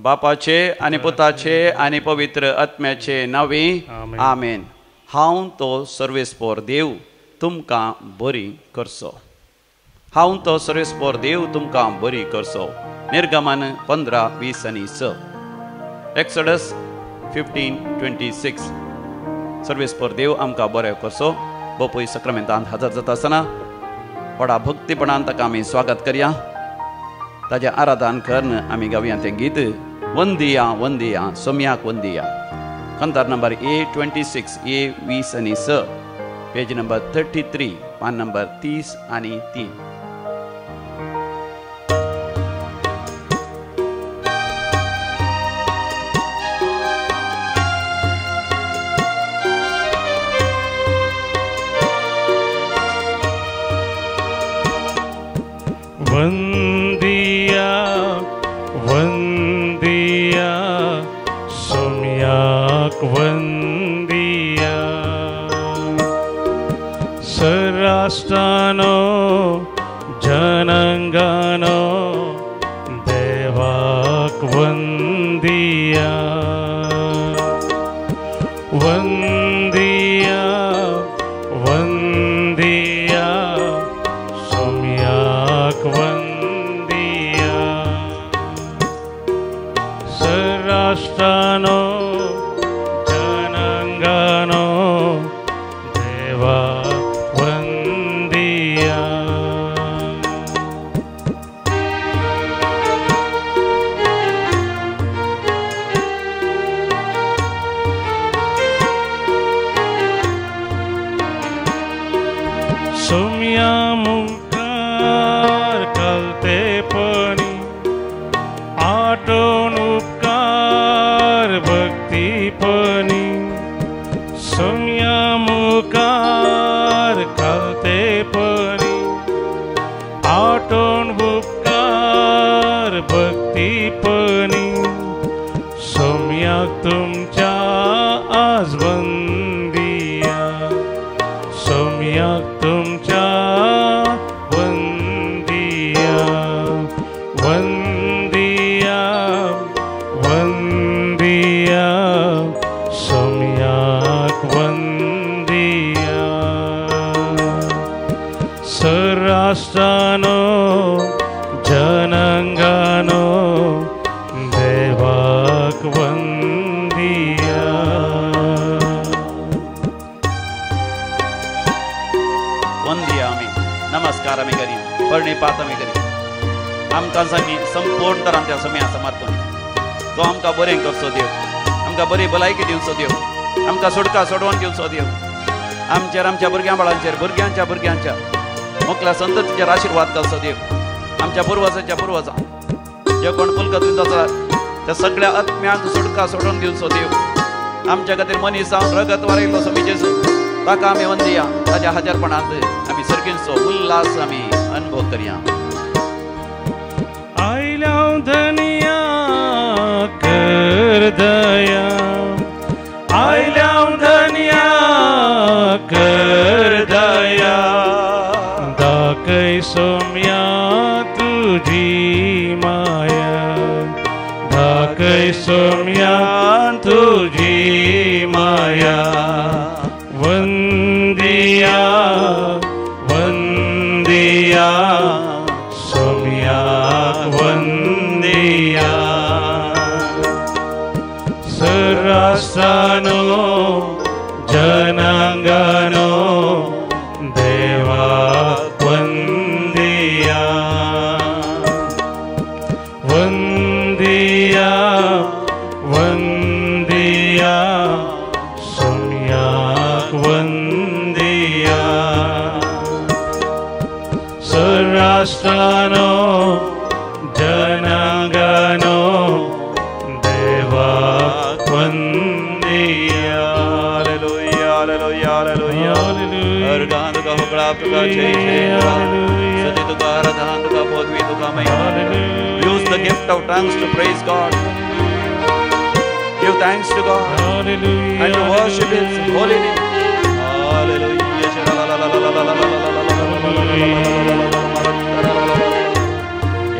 बापाचे आनी पुताचे आनी पवित्र आत्म्याचे नावी आमेन. हांव तो सर्वेस्पोर देव तुमकां बरी करचो. हांव तो सर्वेस्पोर देव तुमकां बरी करचो. निर्गमन 15:20-6. एक्सोडस 15:26. सर्वेस्पोर देव आमकां बरें करचो. बापूय सक्रामेंतांत हजर जाता आसतना व्हडा भक्तीपणान ताका आमी स्वागत करया. ताजें आराधन करन आमी गावया तें गीत वंदिया वंदिया सोम्याक वंदिया. कंतार number A26 A20-6, page number 33, पान नंबर 30 आणि 3. वंदिया वंदिया सोम्याक वंदिया. सर्राष्ट्रानो जनांगानो देवाक वंदिया. वंदिया वंदिया सोम्याक वंदिया. सर्राष्ट्रानो जनांगानो देवा वंदिया. सोम्या मुखार कलतेपणी आठवण उपकार भक्तीपणी. सोम्या मुखार कलतेपणी आठवण उपकार भक्तीपणी. सोम्याक तुमच्या आज वंदिया. सोम्याक तुमच्या वंदिया. वंदिया वंदिया सोम्याक वंदिया. सर्राष्ट्रानो जनांगानो देवाक वंदिया. वंदिया आमी नमस्कार आमी करी प्रणिपात आमी करी. आमकां सांगी संपूर्ण तरान त्या सोम्या समर्पण. तो आमकां बरें करचो देव. आमकां बरी भलायकी दिवचो देव. आमकां सुटका सोडवण दिवचो देव. आमचेर आमच्या भुरग्यां बाळांचेर भुरग्यांच्या भुरग्यांच्या मुखल्या संततीचेर आशिर्वाद घालचो देव. आमच्या पुर्वजांच्या पुर्वजां जे कोण पुलकत आसात त्या सगळ्या आत्म्यांक सुटका सोडून दिवचो देव. आमच्या खातीर मनीस जावन रगत वारयलो स्वामी जेजू ताका आमी वंदिया. ताज्या हजरपणांत आमी सर्गींचो उल्हास आमी अनुभव करया. आयल्या धनिया कर दया. आयल्या धनिया कर दया. दाखय सोम्या तुझी माया. दाखय सोम्या तुझी माया. वंदिया वंदिया सोम्याक वंदिया. सर्राष्ट्रानो जनांगानो देवाक वंदिया. वंदिया वंदिया सोम्याक वंदिया. सर्राष्ट्रानो जनांगानो देवाक वंदिया. Hallelujah hallelujah hallelujah. अर्गान तुका हुकळा तुका जय जय. सती तुका आराधना तुका पदवी तुका महिमा. Use the gift of tongues to praise God. Give thanks to God and to worship His holy name. Hallelujah.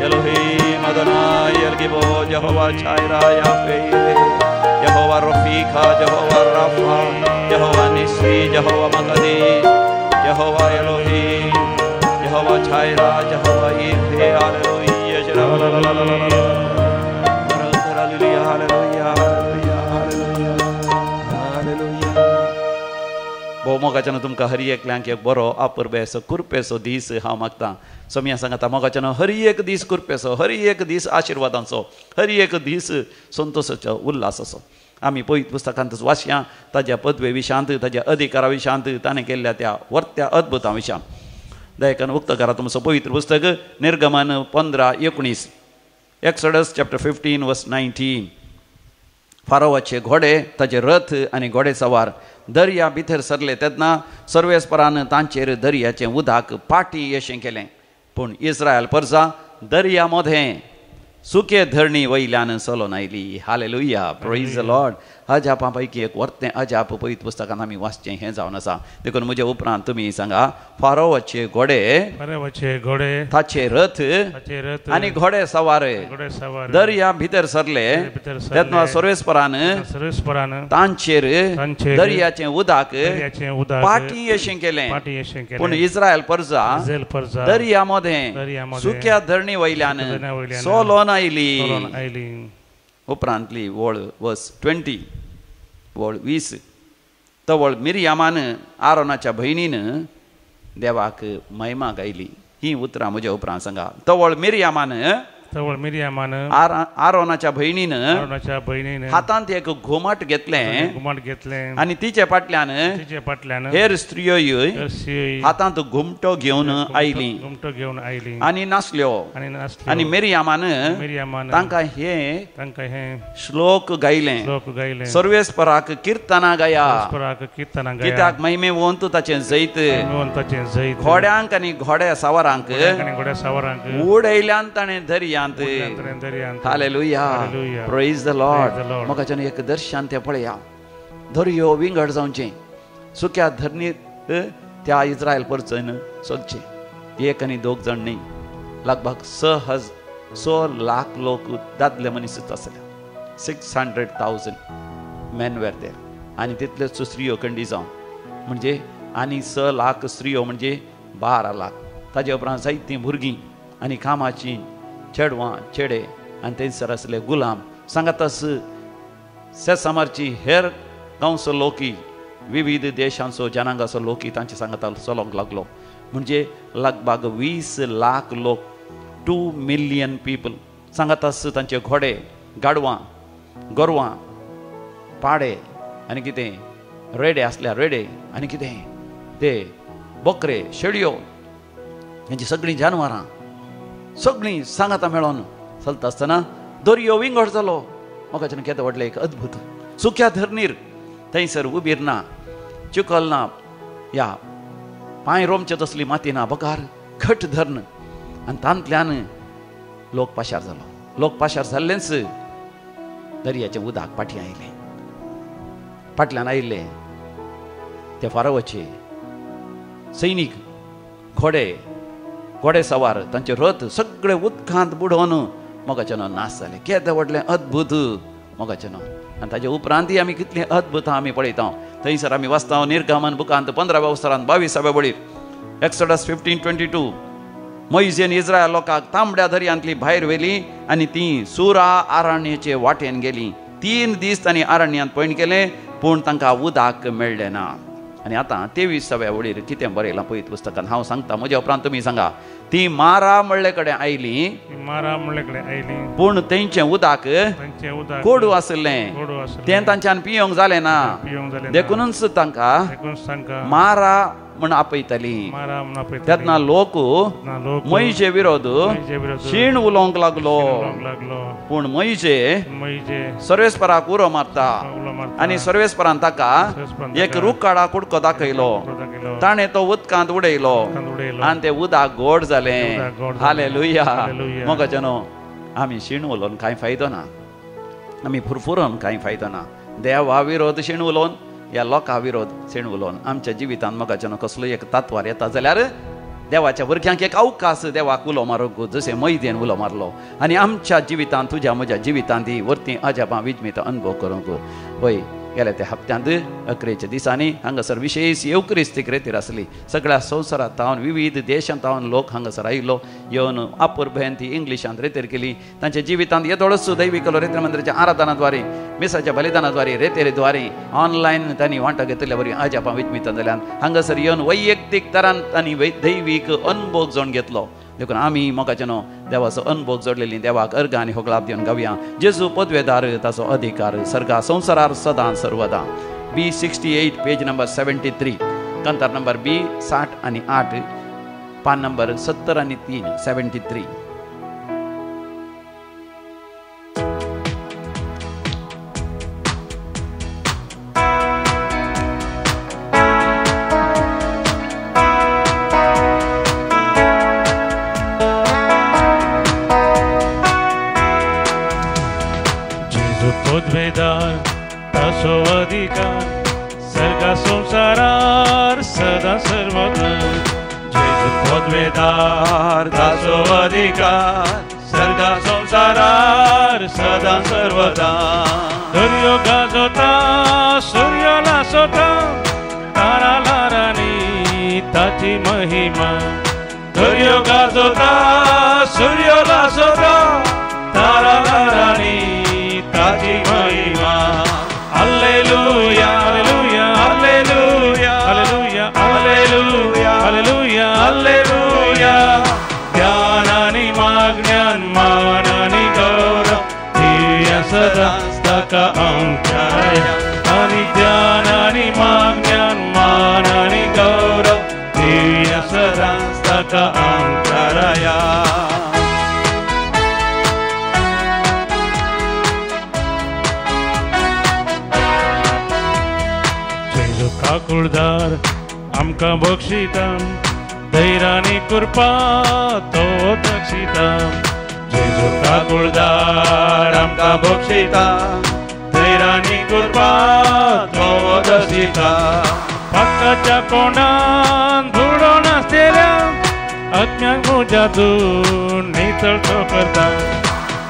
Elohim Adonai El Gibor, Jehovah Jireh, Yahweh, Jehovah Rafika, Jehovah Rapha, Jehovah Nisri, Jehovah Makadish, Jehovah Elohim, Jehovah Jireh, Jehovah Yahweh, Hallelujah, Hallelujah, Hallelujah, Hallelujah, Hallelujah, Hallelujah. Bo mogaच्यान तुमकां हरी एकल्यांक एक बरो अपुरबेसो कुरपेसो दीस हांव मागता. सोम्या सांगता मोगाच्यान हरी एक दीस कुरपेसो, हरी एक दीस आशिर्वादांचो, हरी एक दीस संतोषाचो, उल्हासाचो. आमी पवित्र पुस्तकांतच वाचया ताज्या पदवे विशांत, ताज्या अधिकारा विशांत, ताणें केल्ल्या त्या वर्त्या अद्भुतां विशां. दयाकान उक्त करा तुमचो पवित्र पुस्तक निर्गमन 15:19, Exodus chapter 15 verse 19. फारोवाचे घोडे, ताचे रथ आनी घोडे सवार दर्या भितर सरले तेन्ना सर्वेस्परान तांचेर दर्याचें उदक पाटी अशें केलें. पूण इस्रायल परजा दर्या मदें सुके धरणी वयल्यान चलोन आयली. Hallelujah, praise the lord. अजापा पैकी एक वर्तें अजाप पवित्र पुस्तकान आमी वाचचें हें जावन आसा. देखून म्हजे उपरांत तुमी सांगा फारोवाचे घोडे, ताचे रथ आनी घोडे सवार दर्या भितर सरले तेन्ना सर्वेस्परान तांचेर दर्याचें उदक पाटी अशें केलें. पूण इस्रायल परजा दर्या मदें सुक्या धरणी वयल्यान चलोन आयली. उपरांतली वळ वर्स 20 वळ 20. तवळ मिरयामान आरोनाच्या भयणीन देवाक महिमा गायली. ही उतरां म्हज्या उपरांत सांगा. तवळ मिरयामान आरोनाच्या भयणीन हातांत एक घुमट घेतलें आनी तिचे फाटल्यान हेर स्त्रियोय हातांत घुमटो घेवन आयली आनी नाचल्यो. आनी मिरयामान तांकां हे श्लोक गायले. सर्वेस्पराक कीर्तनां गाया, कित्याक महिमेवंत ताचें जैत घोड्यांक आनी घोड्या सवारांक उडयल्यान ताणें दर्या. Hallelujah, praise the lord. मोगाच्यान एक दर्शन ते पळया. दर्यो विंगड जावचें, सुक्या धरणीर त्या इस्रायल परजन चलचें. एक आनी दोग जाण न्ही, लगभग 6 लाख लोक दादले मनीसच आसले. 600,000 men were there. आनी तितल्योच स्त्रियो कंडी जावन म्हणजे आनी 6 लाख स्त्रियो म्हणजे 12 लाख. ताजे उपरांत जायतीं भुरगीं आनी कामाचीं चेडवां चेडे आनी थंयसर आसले गुलाम. सांगातास सेसामारची हेर गांवचो लोकी, विविध देशांचो जनांगाचो लोकी तांचे सांगाता चलोंक लागलो. म्हणजे लगभग 20 लाख लोक, 2 million people. सांगातास तांचे घोडे, गाडवां, गोरवां, पाडे आनी कितें रेडे आसल्यार रेडे आनी कितें ते बकरे, शेळयो, हेंची सगळीं जानवरां सगळीं सांगाता मेळोन चलता आसतना दर्यो विंगड जालो. मोगाच्यान केदें व्हडलें एक अद्भुत. सुक्या धरणीर थंयसर उबीर ना, चिखल ना, या पांय रोमचे तसली माती ना, बकार घट धरण. आनी तांतल्यान लोक पाशार जालो. लोक पाशार जाल्लेच दर्याचें उदक पाटी आयलें. फाटल्यान आयिल्ले ते फारोवाचे सैनीक, घोडे सवार, तांचे रथ सगळे उदकांत बुडोवन मोगाच्यान नाश जाले. केदें व्हडलें अद्भुत मोगाच्यान. आनी ताजे उपरांतय आमी कितलीं अद्भुतां आमी पळयता. थंयसर आमी वाचता निर्गमन बुकांत 15व्या वसरांत 22व्या बळीर Exodus 15:22. मोइजेन इस्रायल लोकांक तांबड्या दर्यांतली भायर व्हेली आनी तीं सुरा आरण्याचे वाटेन गेलीं. 3 दीस तांणी आरण्यांत पैण केलें पूण तांकां उदक मेळ्ळें ना. आनी आतां 23व्या वळीर कितें बरयलां पळयत पुस्तकांत हांव सांगता. म्हज्या उपरांत तुमी सांगा. ती मारा म्हणले कडेन आयली पूण तेंचें उदक कोडू आसलें, तें तांच्यान पियोंक जालें ना. देखूनच तांकां मारा म्हण आपयताली. तेन्ना लोक मोइजे विरोध शीण उलोवंक लागलो. पूण मोइजे सर्वेस्पराक उरो मारता आनी सर्वेस्परान ताका एक रुखाडा कुडको दाखयलो. ताणें तो उदकांत उडयलो आनी तें उदक गोड जालें. हालेलुया. मोगाच्यानो आमी शीण उलोवन कांय फायदो ना, आमी फुरफुरोन कांय फायदो ना. देवा विरोध शीण उलोवन या लोकां विरोध शीण उलोवन आमच्या जिवितांत मोगाच्यानो कसलोय एक तात्वार येता जाल्यार देवाच्या भुरग्यांक एक अवकाश देवाक उलो मारूंक जशें मैदेन उलो मारलो आनी आमच्या जिवितांत तुज्या म्हज्या जिवितांत ही वर्ती अजापां विजमीत अनुभव करूंक पळय गेल्या त्या हप्त्यांत 11 दिसांनी हांगासर विशेश येवक्रिस्तीक रेतीर आसली. सगळ्या संवसारांतावन विविध देशांतावन लोक हांगासर आयिल्लो येवन अपुर्भेन ती इंग्लिशांत रेतीर केली. तांच्या जिवितांत येदोळसो दैविकलो रेतीर मंदिराच्या आराधनाद्वारे मिसाच्या बलिदानाद्वारे रेतेरेद्वारे ऑनलायन तांणी वांटो घेतल्या बरी अजापां विजमीत जाल्यान हांगासर येवन वैयक्तीक तरान तांणी दैवीक अनुभव जावन घेतलो. देखून आमी मोगाचे न्हू देवाचो अनुभव जोडलेली देवाक अर्घ आनी होगलाप दिवन गावया. जेजू पदवेदार ताचो अधिकार सर्गा संवसारार सदां सर्वदा. B68 page number 73 कंतार number B60 आनी 8 पान नंबर 70 आनी 3 73. पदवेदार ताचो अधिकार सर्गा संवसारार सदा सर्वदा. जेजू पदवेदार ताचो अधिकार सर्गा संवसारार सदा सर्वदा. दर्यो गाजोता सूर्य लासोता तारा लारांनी ताची महिमा. दर्यो गाजोता सूर्य लासोता तारा लारांनी ताची महिमा. Hallelujah hallelujah hallelujah hallelujah hallelujah hallelujah hallelujah. ध्यानानी मागण्यान मानानी गौरव दिव्य सदांच ताका आमच्या. आनी ध्यानानी मागण्यान मानानी गौरव दिव्य सदांच ताका आमच्या. ठाकुरदार आमकां बक्षिता धैर्यानी कृपा तो दक्षिता. जेजू ठाकुरदार आमकां बक्षिता धैर्यानी कृपा तो दक्षिता. पाकाच्या कोणान धुडो नासलेल्या आत्म्याक मोजातून नितळ तो करता.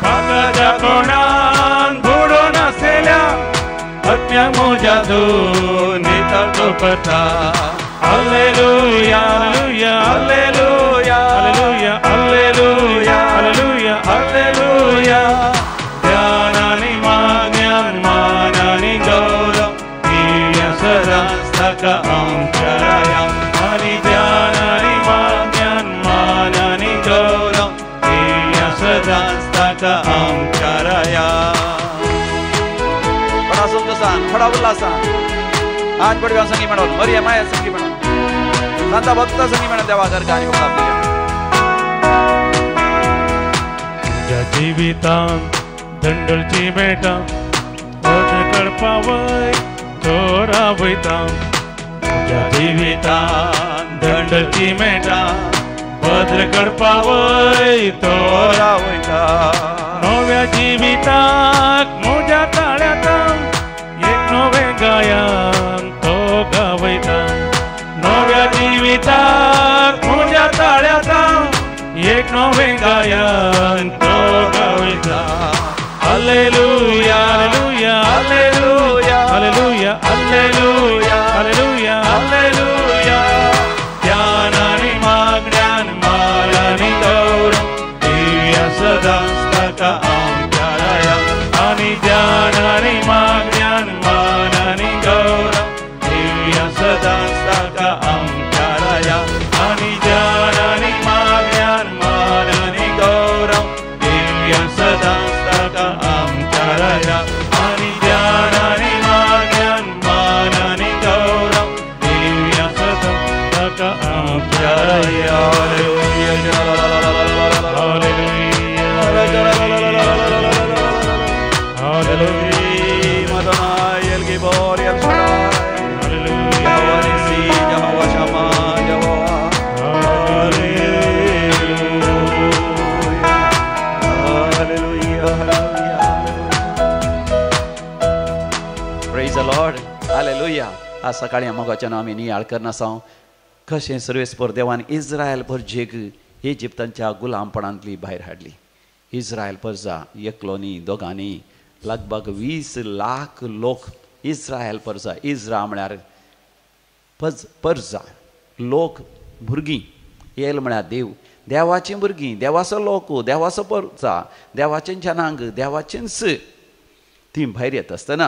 पाकाच्या कोणान धुडो नासलेल्या आत्म्याक मोजातून नितळ तो करता. Hallelujah hallelujah hallelujah hallelujah hallelujah hallelujah. ध्यानानी मागण्यान मानानी गौरव दिव्य सदांच ताका आमच्या. आनी ध्यानानी मागण्यान मानानी गौरव दिव्य सदांच ताका आमच्या. थोडा उल्हासान आज पडव्या संगी म्हणून मरिया माया संगी म्हणून संता भक्त संगी म्हणून देवा घर गाणी होतात. तुझ्या जिवितांत दंडलची मेटा वध करपावय तो रावयता. तुझ्या जिवितांत दंडलची मेटा वध करपावय तो रावयता. नव्या जिविताक म्हज्या ताळ्यात एक नवे गायन तो गावयता. नव्या जिविताक म्हज्या ताळ्यात एक नवे गायन तो गावयता. Hallelujah hallelujah hallelujah hallelujah hallelujah hallelujah hallelujah. ध्यानानी मागण्यान मानानी गौरव दिव्य सदांच ताका आमच्या. आनी ध्यानानी मागण्यान मानानी गौरव दिव्य सदांच ताका आमच्या. आनी ध्यानानी मागण्यान मानानी गौरव दिव्य सदांच ताका आमच्या. आनी ध्यानानी मागण्यान मानानी गौरव दिव्य सदांच ताका आमच्या. Praise the Lord. Hallelujah. आज सकाळी मोगाच्यान आमी नियाळ करनासांव कशें सर्वेस्पर देवान इस्रायल परजेक इजिप्तांच्या गुलामपणांतली भायर हाडली. इस्रायल परजा एकलो न्ही दोगांनी लगभग 20 लाख लोक इस्रायल परजा. इज्रा म्हळ्यार परजा लोक भुरगीं, येल म्हळ्यार देव, देवाचीं भुरगीं, देवाचो लोक, देवाचो परजा, देवाचें जनांग, देवाचेंच ती भायर येत आसतना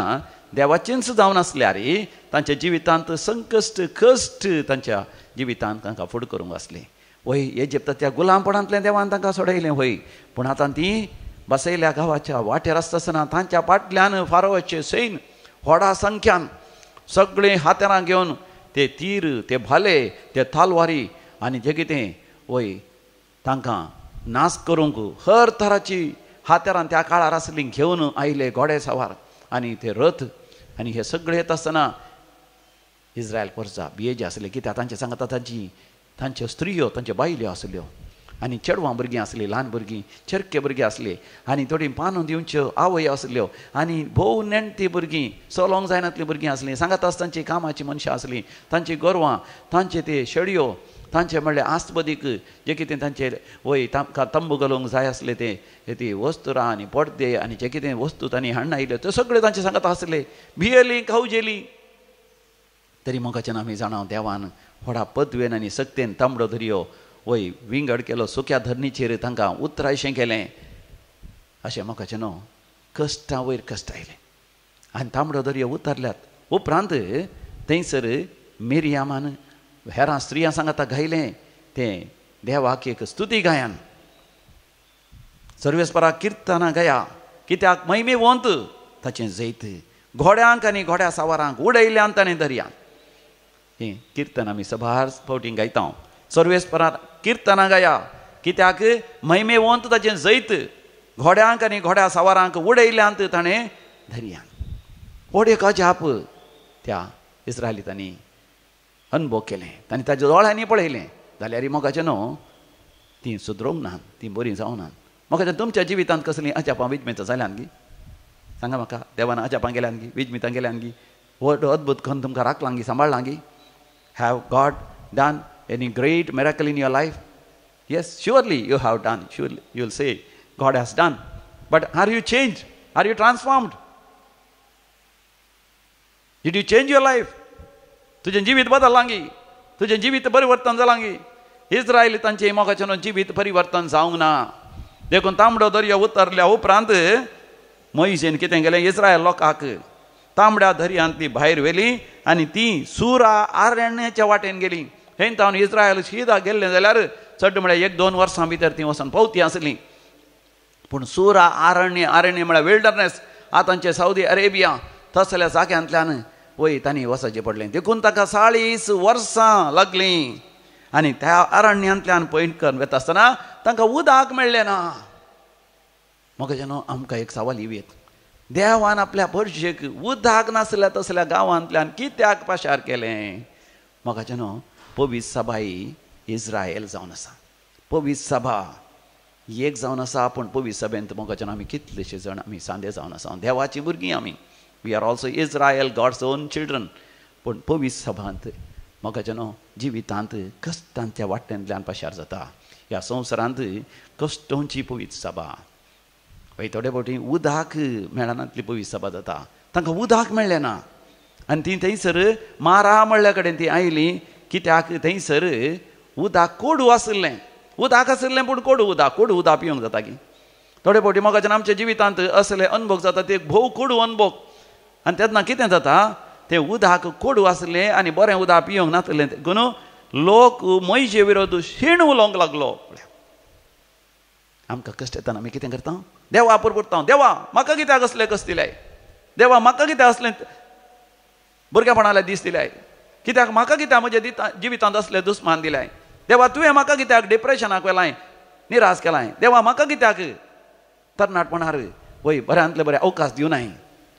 देवाचेंच जावन आसल्यार तांच्या जिवितांत संकश्ट कश्ट तांच्या जिवितांत तांकां फुडें करूंक आसलें. वय इजिप्ताच्या गुलामपणांतल्यान देवान तांकां सोडयलें वय. पूण आतां तीं बसयल्या गांवाच्या वाटेर आसता आसतना तांच्या फाटल्यान फारोवाचें सैन व्हडा संख्यान सगळें हात्यारां घेवन ते तीर, ते भाले, ते तालवारी आनी जें कितें वय तांकां नाश करूंक हर तराची हात्यारां त्या काळार आसलीं घेवन आयले घोडे सवार आनी ते रथ. आनी हे सगळें येता आसतना इस्रायल परजा भियेचे आसले, कित्याक तांचे सांगता तांच्यो स्त्रियो, तांच्यो बायल्यो आसल्यो आनी चेडवां भुरगीं आसलीं, ल्हान भुरगीं, चरके भुरगीं आसलीं आनी थोडीं पानो दिवच्यो आवय आसल्यो आनी भोव नेणटी भुरगीं, चलोंक जायनातलीं भुरगीं आसलीं. सांगात आसता तांची कामाची मनशां आसलीं, तांची गोरवां, तांचे ते शेडयो, तांचे म्हणल्यार आस्तबदीक जे कितें तांचे वय तांकां तंबू घालूंक जाय आसले ती वस्तुरां आनी पडदे आनी जे कितें वस्तू तांणी हाडून आयल्यो ते सगळे तांचे सांगत आसले. भियेलीं, खावजेलीं. तरी मोगाच्यान आमी जाणाव देवान व्हडा पदवेन आनी सक्तेन तांबडो दर्यो वय विंगड केलो. सुक्या धरणीचेर तांकां उतरायशें केलें. अशें मोगाचें न्हू, कश्टां वयर कश्ट आयलें आनी तांबडो दर्यो उतरल्यात. उपरांत थंयसर मिरयामान हेरां स्त्रियां सांगता गायलें तें देवाक एक स्तुती गायन. सर्वेस्पराक किर्तनां गाया, कित्याक महिमेवंत ताचें जैत घोड्यांक आनी घोड्या सावारांक उडयल्यांत आनी दर्यांत. हें किर्तन आमी सभार फावटी गायता. सर्वेस्पराक किर्तनां गाया, कित्याक महिमेवंत ताचें जैत घोड्यांक आनी घोड्या सावारांक उडयल्यांत ताणें दर्यांत. व्हड एक अजाप त्या इस्रायलितांनी अनुभव केलें, तांणी ताच्या दोळ्यांनी पळयलें. जाल्यार मोगाचें न्हू, तीं सुदरूंक नात, तीं बरीं जावनात. मोगाचें तुमच्या जिवितांत कसलीं अजापां विजमेतां जाल्यान गी? सांगा म्हाका, देवान अजापां गेल्यान गी, विजमितां गेल्यान गी, व्हड अद्भुत करून तुमकां राखलां गी, सांबाळलां गी? Have God done any great miracle in your life? Yes, surely you have done. Surely you will say God has done. But are you change? Are you transformed? Did you change your life? तुजें जिवीत बदललां गी? तुजें जिवीत परिवर्तन जालां गी? Israel तांचें मोगाचें जिवीत परिवर्तन जावंक ना. देखून तांबडो दर्यो उतरल्या उपरांत मोइशेन कितें केलें? इस्रायल लोकांक तांबड्या दर्यांतली भायर व्हेलीं आनी तीं सुरा आरण्याच्या वाटेन गेलीं. हें तावन इस्रायल शिदा गेल्लें जाल्यार चड म्हळ्यार 1-2 वर्सां भितर तीं वचून पावतीं आसलीं. पूण सुरा आरण्य म्हळ्यार विल्डरनेस, आतांचे सावदी अरेबिया तसल्या जाग्यांतल्यान वय तांणी वचचें पडलें. देखून ताका 40 वर्सां लागलीं आनी त्या अरण्यांतल्यान पयण वता आसतना तांकां उदक मेळ्ळें ना. मोगाचें न्हू, आमकां एक सवाल येत, देवान आपल्या परशेक उदक नासल्या तसल्या गांवांतल्यान कित्याक पाशार केलें? मोगाचें न्हू, पवित्र सभा ही इस्रायल जावन आसा. पवित्र सभा एक जावन आसा. पूण पवित्र सभेंत मोगाचें आमी कितलेशे जाण आमी सांदे जावन आसा. देवाची भुरगीं आमी. We are also Israel, God's own children. पूण पवित्र सभांत मोगाचें न्हू जिवितांत कश्टांच्या वाटेंतल्यान पाशार जाता. ह्या संवसारांत कश्टांची पवित्र सभा. वय थोडे फावटी उदक मेळनातली पवित्र सभा जाता. तांकां उदक मेळ्ळें ना आनी तीं थंयसर मारा म्हणल्या कडेन तीं आयलीं. कित्याक थंयसर उदक कोडू आसलें. उदक आसलें पूण कोडू उदक पिवंक जाता गी. थोडे फावटी मोगाचें आमच्या जिवितांत असले अनुभव जाता ते भोव कोडू अनुभव. आनी तेन्ना कितें जाता, तें उदक कोडू आसलें आनी बरें उदक पिवंक नासलें देखून लोक मोइशे विरोध शेण उलोवंक लागलो. आमकां कश्ट येताना आमी कितें करता? देवा परपरता, देवा म्हाका कित्याक असलें कश्ट दिल्याय? देवा म्हाका कित्याक असलें भुरगेपणाले दीस दिल्याय? कित्याक म्हाका कित्याक म्हज्या जिवितांत असले दुस्मान दिल्याय? देवा तुवें म्हाका कित्याक डिप्रेशनाक व्हेलाय, निराश केलाय? देवा म्हाका कित्याक तरणाटपणार वय बऱ्यांतले बरें अवकाश दिवनाय?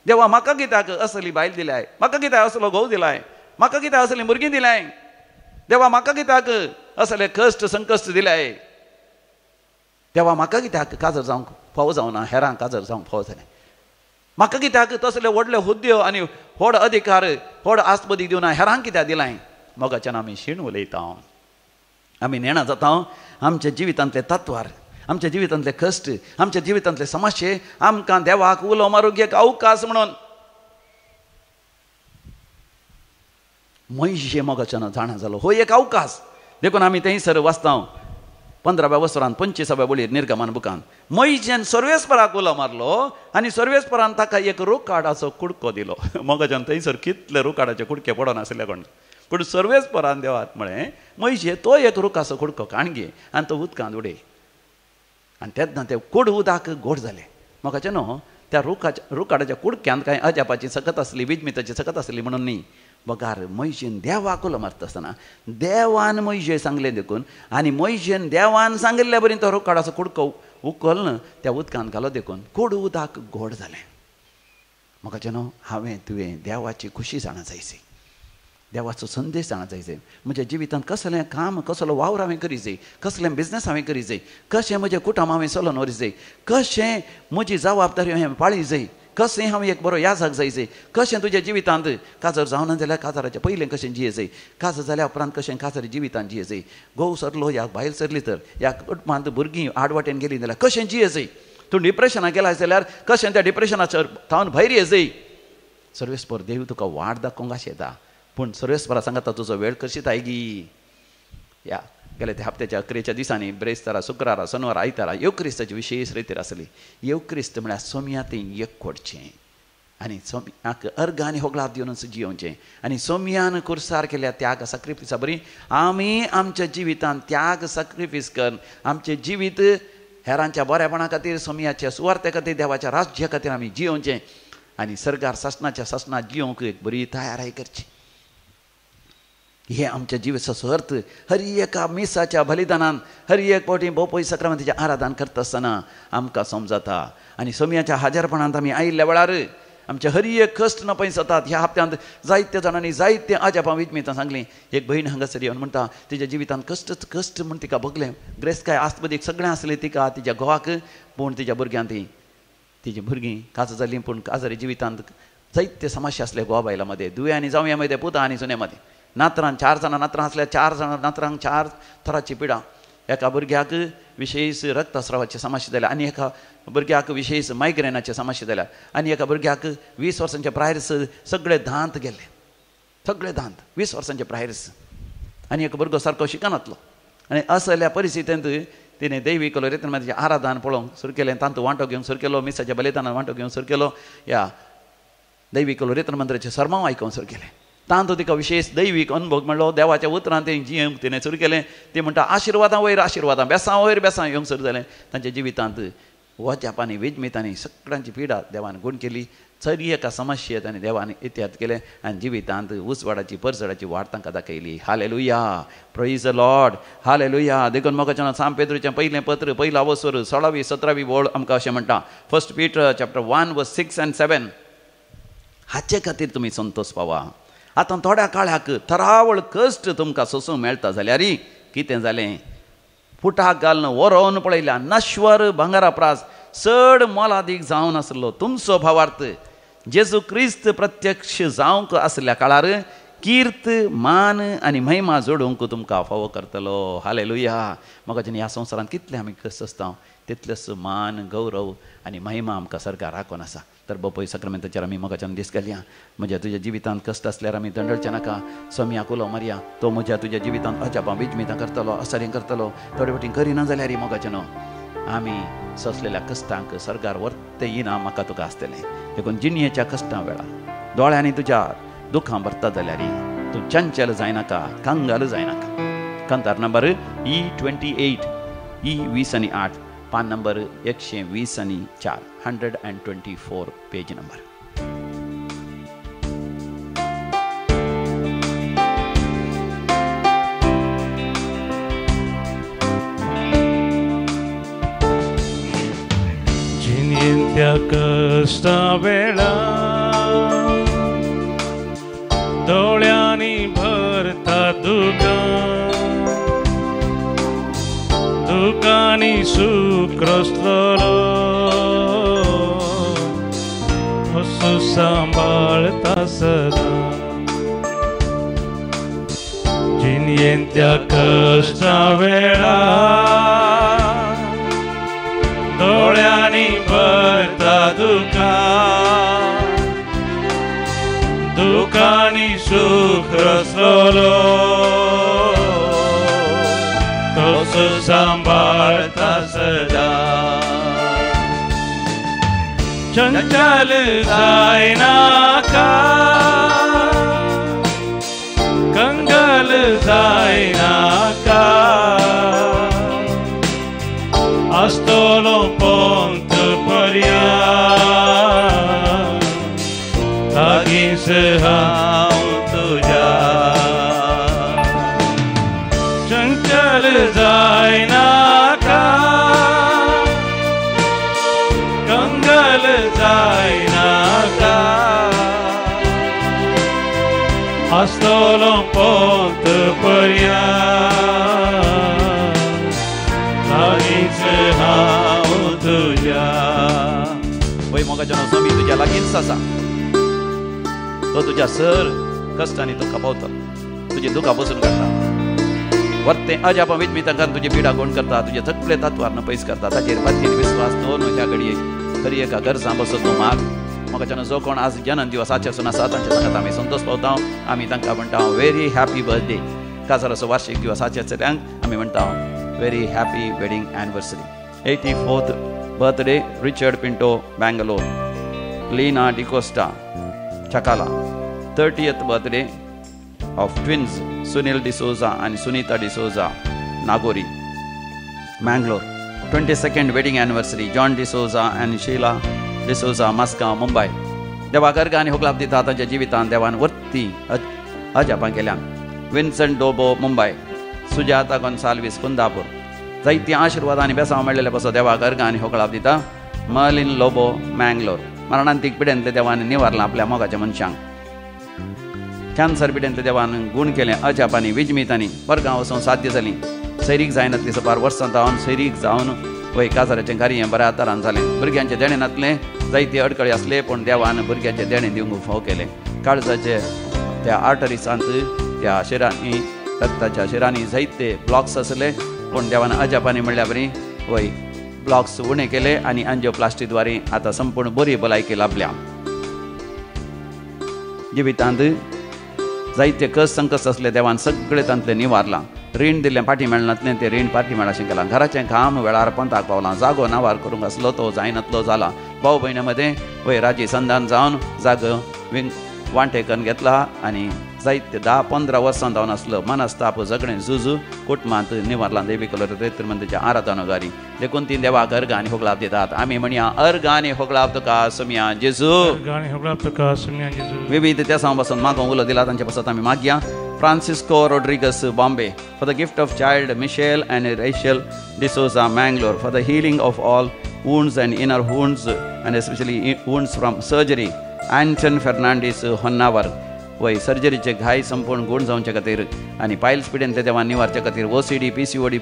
देवा म्हाका कित्याक असली बायल दिल्याय? म्हाका कित्याक असलो घोव दिलाय? म्हाका कित्याक असलीं भुरगीं दिल्याय? देवा म्हाका कित्याक असले कश्ट संकश्ट दिल्याय? देवा म्हाका कित्याक काजर जावंक फावो जावना? हेरांक काजर जावंक फावो जालें. म्हाका कित्याक तसले व्हडले हुद्दो आनी व्हड अधिकार व्हड आस्तबदी दिवना? हेरांक कित्याक दिलाय? मोगाच्यान आमी शीण उलयता, आमी नेणा जाता आमच्या जिवितांतले तत्वार, आमच्या जिवितांतले कश्ट, आमच्या जिवितांतले समस्ये आमकां देवाक उलो मारूंक एक अवकाश म्हणून. मोइशे मोगाच्यान जाणा जालो हो एक अवकाश. देखून आमी थंयसर वाचता 15व्या वर्सांत 25व्या बोळयेर निर्गमन बुकान मोइशेन सर्वेस्पराक उलो मारलो आनी सर्वेस्परान ताका एक रुखाडाचो कुडको दिलो. मोगाच्यान थंयसर कितले रुखाडाचे कुडके पडोन आसले कोण, पूण सर्वेस्परान देवाक म्हळें मोइशे तो एक रुखाचो कुडको काण घे आनी तो उदकांत उडय. आनी तेन्ना ते कूड उदक गोड जालें. मोगाचें न्हू त्या रुखाडाच्या कुडक्यांत कांय अजापाची सकत आसली, विजमिताची सकत आसली म्हणून न्ही. बगार मोइशेन देवाक उलो मारता आसतना देवान मोइशे सांगलें देखून, आनी मोइशेन देवान सांगिल्ले बरी तो रुखाडाचो कुडको उखलून त्या उदकांत घालो देखून कूड उदक गोड जालें. म्हाका न्हू हांवें तुवें देवाची खुशी जाणा जायची, देवाचो संदेश जाणा जायचे. म्हज्या जिवितांत कसलें काम, कसलो वावर हांवें करी जाय, कसलें बिजनस हांवें करी जाय, कशें म्हजें कुटुंब हांवें चलोवन व्हरी जाय, कशें म्हजी जबाबदारी हांवें पाळी जाय, कशें हांव एक बरो याजक जाय जाय, कशें तुज्या जिवितांत काजर जावना जाल्यार काजराच्या पयलें कशें जिये जाय, काजर जाल्या उपरांत कशें काजर जिवितांत जिये जाय, घोव सरलो या भायर सरली तर ह्या कुटुंबांत भुरगीं आडवाटेन गेलीं जाल्यार कशें जिये जाय, तूं डिप्रेशनाक गेला जाल्यार कशें त्या डिप्रेशनाच्या थावन भायर ये जाय. सर्वेस्पर देव तुका वाट दाखोवंक आशेता, पूण सर्वेस्परा सांगता तुजो वेळ कशीत आयगी. या गेल्या त्या हप्त्याच्या अकरेच्या दिसांनी ब्रेस्तारा, शुक्रारा, शनिवार, आयतारा येवक्रिस्ताची विशेष रितीर आसली. येवक्रिस्त म्हळ्यार सोमयात एक कोडचें आनी सोमयाक अर्घ आनी होगळाप दिवन जियोवचें, आनी सोमयान कुर्सार केल्या त्याग सॅक्रिफिसा बरी आमी आमच्या जिवितांत त्याग सॅक्रिफीस करून आमचें जिवीत हेरांच्या बरेपणा खातीर, सोमयाच्या सुवार्ते खातीर, देवाच्या राज्या खातीर आमी जियोवचें आनी सरकार शासनाच्या शासनात जियोवंक एक बरी तयाराय करची. हे आमच्या जिविताचो अर्थ. हर एका मिसाच्या बलिदानान, हर एक फावटी बोपय सक्रांतीचें आराधन करता आसतना आमकां समजता. आनी सोमयाच्या हाजरपणांत आमी आयिल्ल्या वेळार आमचे हर एक कश्ट नपय जातात. ह्या हप्त्यांत जायत्या जाणांनी जायते आजापां विजमितां सांगलीं. एक भयण हांगासर येवन म्हणटा तिच्या जिवितांत कश्टच कश्ट म्हण तिका भोगलें. ग्रेस्काय आस्पदीक सगळें आसलें तिका, तिच्या घोवाक, पूण तिच्या भुरग्यांक तिजी भुरगीं काजार जालीं, पूण काजारी जिवितांत जायते समस्या आसले घोवा बायलां मदें, दुयें आनी जावयां मदें, पुता आनी सुने मदें. नात्रांत 4 जाणां नात्रां आसल्या, 4 जाणां नात्रांक 4 तरांची पिडा. एका भुरग्याक विशेष रक्तस्रावाची समस्या जाल्या, आनी एका भुरग्याक विशेष मायग्रेनाची समस्या जाल्या, आनी एका भुरग्याक 20 वर्सांच्या प्रायर्स सगळे दांत गेले, सगळे दांत 20 वर्सांचे प्रायर्स, आनी एक भुरगो सारको शिकनातलो. आनी असल्या परिस्थितींत तिणें दैवीक रितीन आराधन पळोवंक सुरू केलें, तांतू वांटो घेवंक सुरू केलो, मिसाच्या बलिदानान वांटो घेवंक सुरू केलो, ह्या दैवीक रितीन मंत्राचें सर्मांव आयकूंक सुरू केलें. तांतू तिका विशेष दैवीक अनुभव म्हणलो. देवाच्या उतरांत तें जियेवंक तिणें सुरू केलें. ते म्हणटा आशिर्वादां वयर आशिर्वादां, बेसां वयर बेसां येवंक सुरू जालें. तांच्या जिवितांत वजापांनी विजमितांनी सगळ्यांची पिडा देवान गुण केली. चरी एका समस्येत आनी देवान इत्याद केलें आनी जिवितांत उसवाडाची परसडाची वाट तांकां दाखयली. Hallelujah, praise the Lord, hallelujah. देखून म्हाका सांत पेद्रूचें पयलें पत्र, पहिला वसर 16वी-17वी ओळ आमकां अशें म्हणटा. 1 Peter chapter 1:6 and 7. हाचे खातीर तुमी संतोश पावा. आतां थोड्या काळाक थरावळ कश्ट तुमकां सोसूंक मेळटा जाल्यार कितें जालें? फुटाक घालून व्हरोन पळयल्या नश्वर भांगरा प्रास चड मोलादीक जावन आसलो तुमचो भावार्थ जेजू क्रिस्त प्रत्यक्ष जावंक आसल्या काळार कीर्त, मान आनी महिमा जोडूंक तुमकां फावो करतलो. हालेलुया. म्हाका ह्या संवसारांत कितले आमी कश्ट आसता तितलेच मान, गौरव आनी महिमा आमकां सरकार राखून आसा. तर बोपय सक्रामेंताचेर आमी मोगाच्यान दीस घालया. म्हज्या तुज्या जिवितांत कश्ट आसल्यार आमी दंडळचे नाका, सोम्याक उलो मारया. तो म्हज्या तुज्या जिवितांत अजापां विजमितां करतलो, आसारीं करतलो. थोडे फावटी करिना जाल्यार मोगाचें आमी ससलेल्या कश्टांक सरकार वर्ते इनाम म्हाका तुका आसतलें. देखून जिणयेच्या कश्टां वेळार दोळ्यांनी तुज्या दुखां भरता जाल्यार तूं चंचल जायनाका, कांगाल जायनाका. कंतार नंबर E28, E20:8, पान नंबर 120:4, 124 पेज नंबर. जिणयेंत्या कश्टा वेळा दोळ्यांनी भरता दुकानी सुख रसलो असो सांबाळता सदा. येत्या कष्टा वेळा डोळ्यांनी भरता दुखानी सुख रसलो तोच सांभाळता सदा चंचल जायना का कंगल जायना का आस्तोलो पोंत पर्या लागींच हांव तुज्या चंचल जायना का कंगल जायना का आस्तोलो पोंत पर्या लागींच हांव तुज्या. पळय मोगाच्या नवसो मी तुज्या लागींच आसा. तो तुझ्या सर कष्टांनी तुका पावतलो, तुझे दुखा बसून करता. वर्ते अजाप मी तांकां तुजी पिडा कोण करता, तुजे सगळे तत्वार पयस करता. ताचेर वाचीन विस्वास दवरून ह्या घडये खरी एका गरजां बसत तूं माग. मोगाच्यान जो कोण आज जन्म दिवसाचे सून आसा तांच्या सांगात आमी संतोष पावता. आमी तांकां म्हणटा व्हेरी हॅपी बर्थडे. काजराचो वार्षिक दिवसाच्या चल्यांक आमी म्हणटा very happy wedding anniversary. 84th birthday Richard Pinto Bangalore. Leena D'Costa Chakala. 30th birthday of twins Sunil D'Souza आणि Sunita D'Souza Nagori Mangalore. 22nd wedding anniversary John D'Souza आणि शीला डिसोजा मस्का मुंबय. देवा गर्ग आनी होगलाप दिता तांच्या जिवितान देवान वर्ती अजापां केल्यान. विन्संट डोबो मुंबय. सुजाता गोन्साल्वीस कुंदापूर. जायतीं आशिर्वाद आनी बेसांव मेळ्ळेले पासो देवा गर्ग आनी होगलाप दिता. मर्लिन लोबो मँगलोर. मरणांतीक पिड्यांतले देवान निवारलां आपल्या मोगाच्या मनशांक. कॅन्सर पिड्यांतले देवान गूण केले. अजापांनी विजमितांनी परगांव वचून साध्य जालीं. सैरीक जायनातली सपार वर्सां जावन सैरीक जावन वय काजाराचें कार्य बऱ्या तरान जालें. भुरग्यांचे देणेनातले जायते अडकळे आसले पूण देवान भुरग्यांचे देणे दिवंक फाव केले. काळजाचे त्या आर्टरीसांत त्या शिरांनी रक्ताच्या शिरांनी जायते ब्लॉक्स आसले पूण देवान अजापांनी म्हणल्या बरी वय ब्लॉक्स उणे केले आनी एंजिओप्लास्टीद्वारे आतां संपूर्ण बरी भलायकी लाभल्या. जिवितांत जायते कस संकस असले देवान सगळे तांतले निवारलां. रीण दिल्लें पाटी मेळनातलें तें रीण पाटी मेळाशें केलां. घराचें काम वेळार पंथाक पावलां. जागो नावार करूंक आसलो तो जायनातलो जाला. भाऊ भयणी मदें वय राजी संधान जावन जागो वांटेकन घेतला आनी जायते 10-15 वर्सां जावन आसलो मनस्ताप झगडें झुजू कुटुंबांत निवारलां. देवी कलर मंदिराच्या आराधनागारी देखून ती देवाक अर्घ आनी होगलाप दितात. आमी म्हणया अर्घ आनी होगलाप तुका सुमया जेजू. विविध त्या सावन पासून मागो उलो दिला तांचे पासत आमी मागया. Francisco Rodriguez Bombay for the gift of child Michelle and Rachel D'Souza Mangalore for the healing of all wounds and inner wounds and especially wounds from surgery. Anton Fernandez Honnavar वय सर्जरीचे घाय संपूर्ण गुण जावचे खातीर आनी पायल्स पिड्यांतले देवान निवारचे खातीर OCD PCOD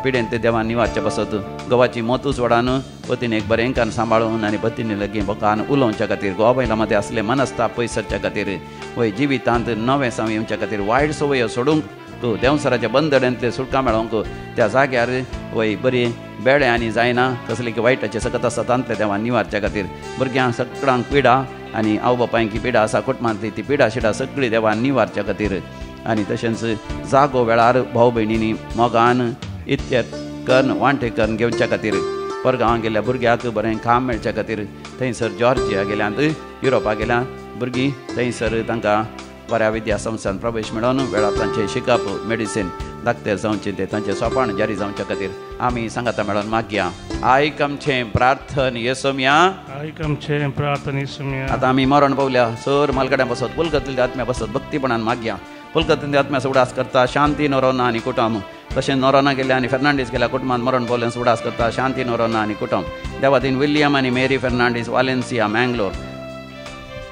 पिड्यांतले देवान निवारचे पासत गवाची मोतूच वडान पतीन एक बरेंकान सांबाळून आनी पतीने लगीं बोकान उलोवच्या खातीर घोवा बायलां मदें आसले मनस्ताप पयसरच्या खातीर वय जिवितांत नवें साव येवच्या खातीर वायट सवयो सोडूंक तूं देंवसराच्या बंदड्यांतले सुटका मेळोवंक त्या जाग्यार वय बरी बेडे आनी जायना कसली की वायटाचे सकत आसा तांतले देवान निवारच्या खातीर भुरग्यांक सगळ्यांक पिडा आनी आवय बापायकी पिडा आसा कुटुंबांतली ती पिडा शिडा सगळी देवान निवारच्या खातीर आनी तशेंच जागो वेळार भाव भयणींनी मोगान इत्याद कर्ण वांटे कर्ण घेवच्या खातीर परगांवां गेल्ल्या भुरग्याक बरें काम मेळच्या खातीर थंयसर जॉर्जिया गेल्यांत युरोपा गेल्या भुरगीं थंयसर तांकां बऱ्या विद्या संस्थान प्रवेश मेळोन वेळार तांचे शिकप मेडिसीन धाकटे जावचे ते तांचें सोपान जारी जावच्या खातीर आमी सांगाता मेळोन मागया. आयकमचें प्रार्थन येसोम्या. आयकमचें प्रार्थन येसोम्या. आतां आमी मरण पावल्या सर मालगड्यां बसत पुलकतले आत्म्या बसत भक्तीपणान मागया. पुलकतले आत्म्या उडास करता शांती नोरोना आनी कुटुंब तशें नोरोना गेल्या आनी फेर्नांडीस गेल्या कुटुंबांत मरण पावलें उडास करता शांती नोरोना आनी कुटुंब देवातीन विलियम आनी मेरी फेर्नांडीस वालेन्सिया मँगलोर